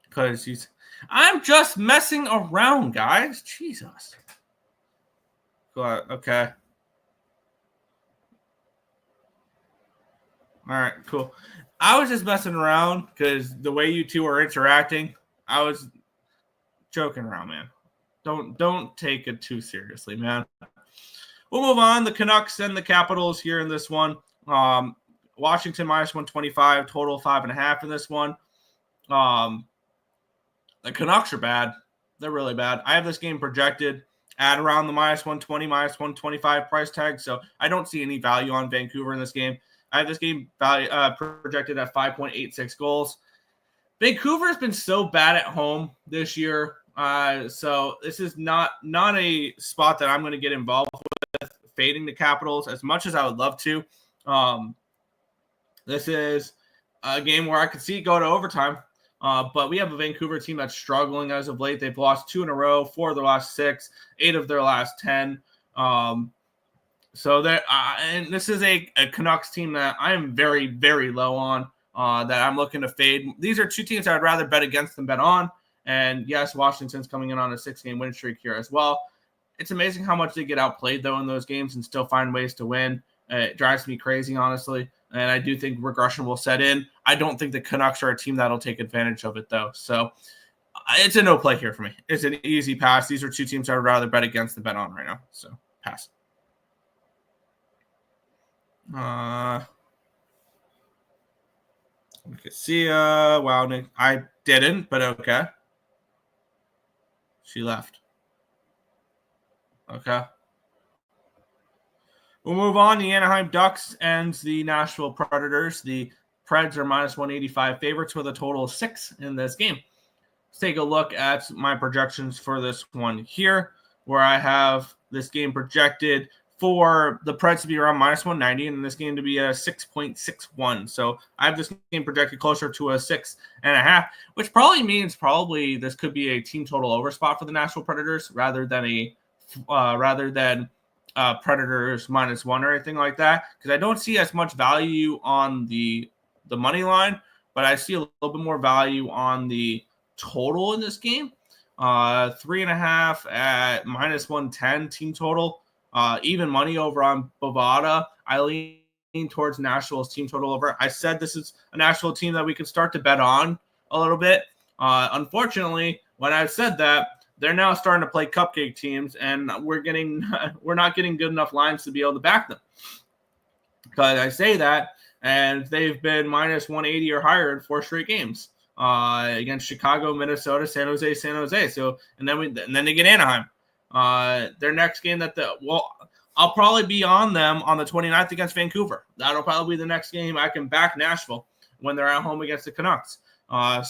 because I'm just messing around, guys. Jesus. Okay. All right, cool. I was just messing around because the way you two are interacting, I was joking around, man. Don't take it too seriously, man. We'll move on. The Canucks and the Capitals here in this one. Washington minus 125, total 5.5 in this one. The Canucks are bad. They're really bad. I have this game projected at around the minus 120, minus 125 price tag, so I don't see any value on Vancouver in this game. I have this game value projected at 5.86 goals. Vancouver has been so bad at home this year, so this is not a spot that I'm going to get involved with, fading the Capitals as much as I would love to. This is a game where I could see it go to overtime, but we have a Vancouver team that's struggling as of late. They've lost 2 in a row, 4 of their last 6, 8 of their last 10. So there, and this is a Canucks team that I am very, very low on, that I'm looking to fade. These are two teams I would rather bet against than bet on. And yes, Washington's coming in on a 6-game win streak here as well. It's amazing how much they get outplayed, though, in those games and still find ways to win. It drives me crazy, honestly. And I do think regression will set in. I don't think the Canucks are a team that'll take advantage of it, though. So it's a no play here for me. It's an easy pass. These are two teams I would rather bet against than bet on right now. So pass. We could see, wow, Nick, I didn't, but okay. She left. Okay. We'll move on. The Anaheim Ducks and the Nashville Predators. The Preds are minus 185 favorites with a total of 6 in this game. Let's take a look at my projections for this one here, where I have this game projected for the Preds to be around minus 190 and this game to be a 6.61. So I have this game projected closer to a 6.5, which probably means this could be a team total over spot for the Nashville Predators rather than Predators minus 1 or anything like that, because I don't see as much value on the money line, but I see a little bit more value on the total in this game. 3.5 at minus 110 team total. Even money over on Bovada. I lean towards Nashville's team total over. I said this is a Nashville team that we can start to bet on a little bit. Unfortunately, when I've said that, they're now starting to play cupcake teams, and we're not getting good enough lines to be able to back them. Because I say that, and they've been minus 180 or higher in 4 straight games against Chicago, Minnesota, San Jose. So, and then they get Anaheim. Their next game I'll probably be on them on the 29th against Vancouver. That'll probably be the next game I can back Nashville when they're at home against the Canucks.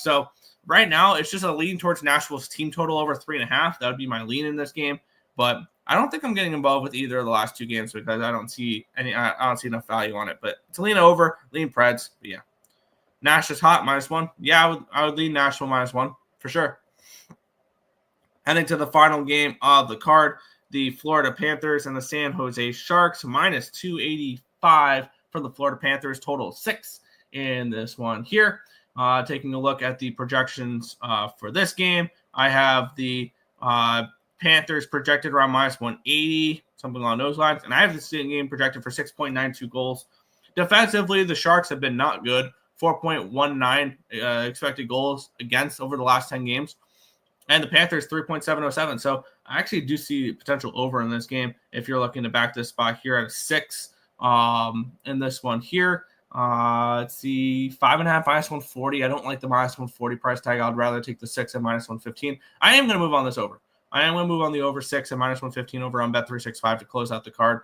So right now it's just a lean towards Nashville's team total over 3.5. That would be my lean in this game, but I don't think I'm getting involved with either of the last 2 games because I don't see enough value on it. But to lean over, lean Preds. But yeah, Nash is hot minus 1. Yeah, I would lean Nashville minus 1 for sure. Heading to the final game of the card, the Florida Panthers and the San Jose Sharks, minus 285 for the Florida Panthers, total 6 in this one here. Taking a look at the projections for this game, I have the Panthers projected around minus 180, something along those lines, and I have this game projected for 6.92 goals. Defensively, the Sharks have been not good, 4.19 expected goals against over the last 10 games. And the Panthers 3.707. So I actually do see potential over in this game if you're looking to back this spot here at a 6 in this one here. Let's see, 5.5 minus 140. I don't like the minus 140 price tag. I'd rather take the 6 at minus 115. I am going to move on this over. I am going to move on the over 6 at minus 115 over on Bet365 to close out the card.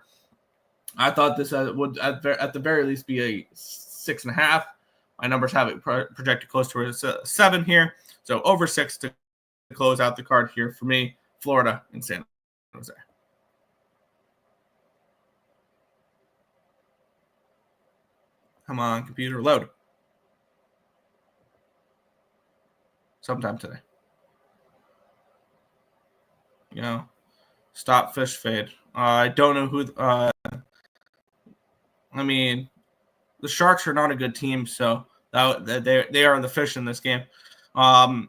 I thought this would at the very least be a 6.5. My numbers have it projected close to a 7 here. So over 6 to close out the card here for me, Florida and San Jose. Come on, computer, load. Sometime today. Stop fish fade. I don't know who. The Sharks are not a good team, so they are the fish in this game. I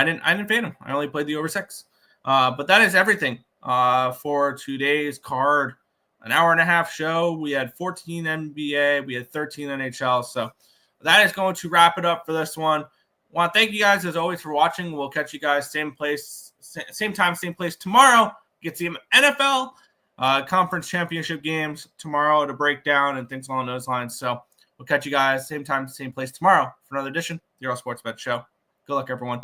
didn't fade them. I only played the over 6. But that is everything for today's card. An hour and a half show. We had 14 NBA. We had 13 NHL. So that is going to wrap it up for this one. I want to thank you guys as always for watching. We'll catch you guys same place, same time, same place tomorrow. Get some NFL conference championship games tomorrow to break down and things along those lines. So we'll catch you guys same time, same place tomorrow for another edition of the Earle Sports Bet Show. Good luck, everyone.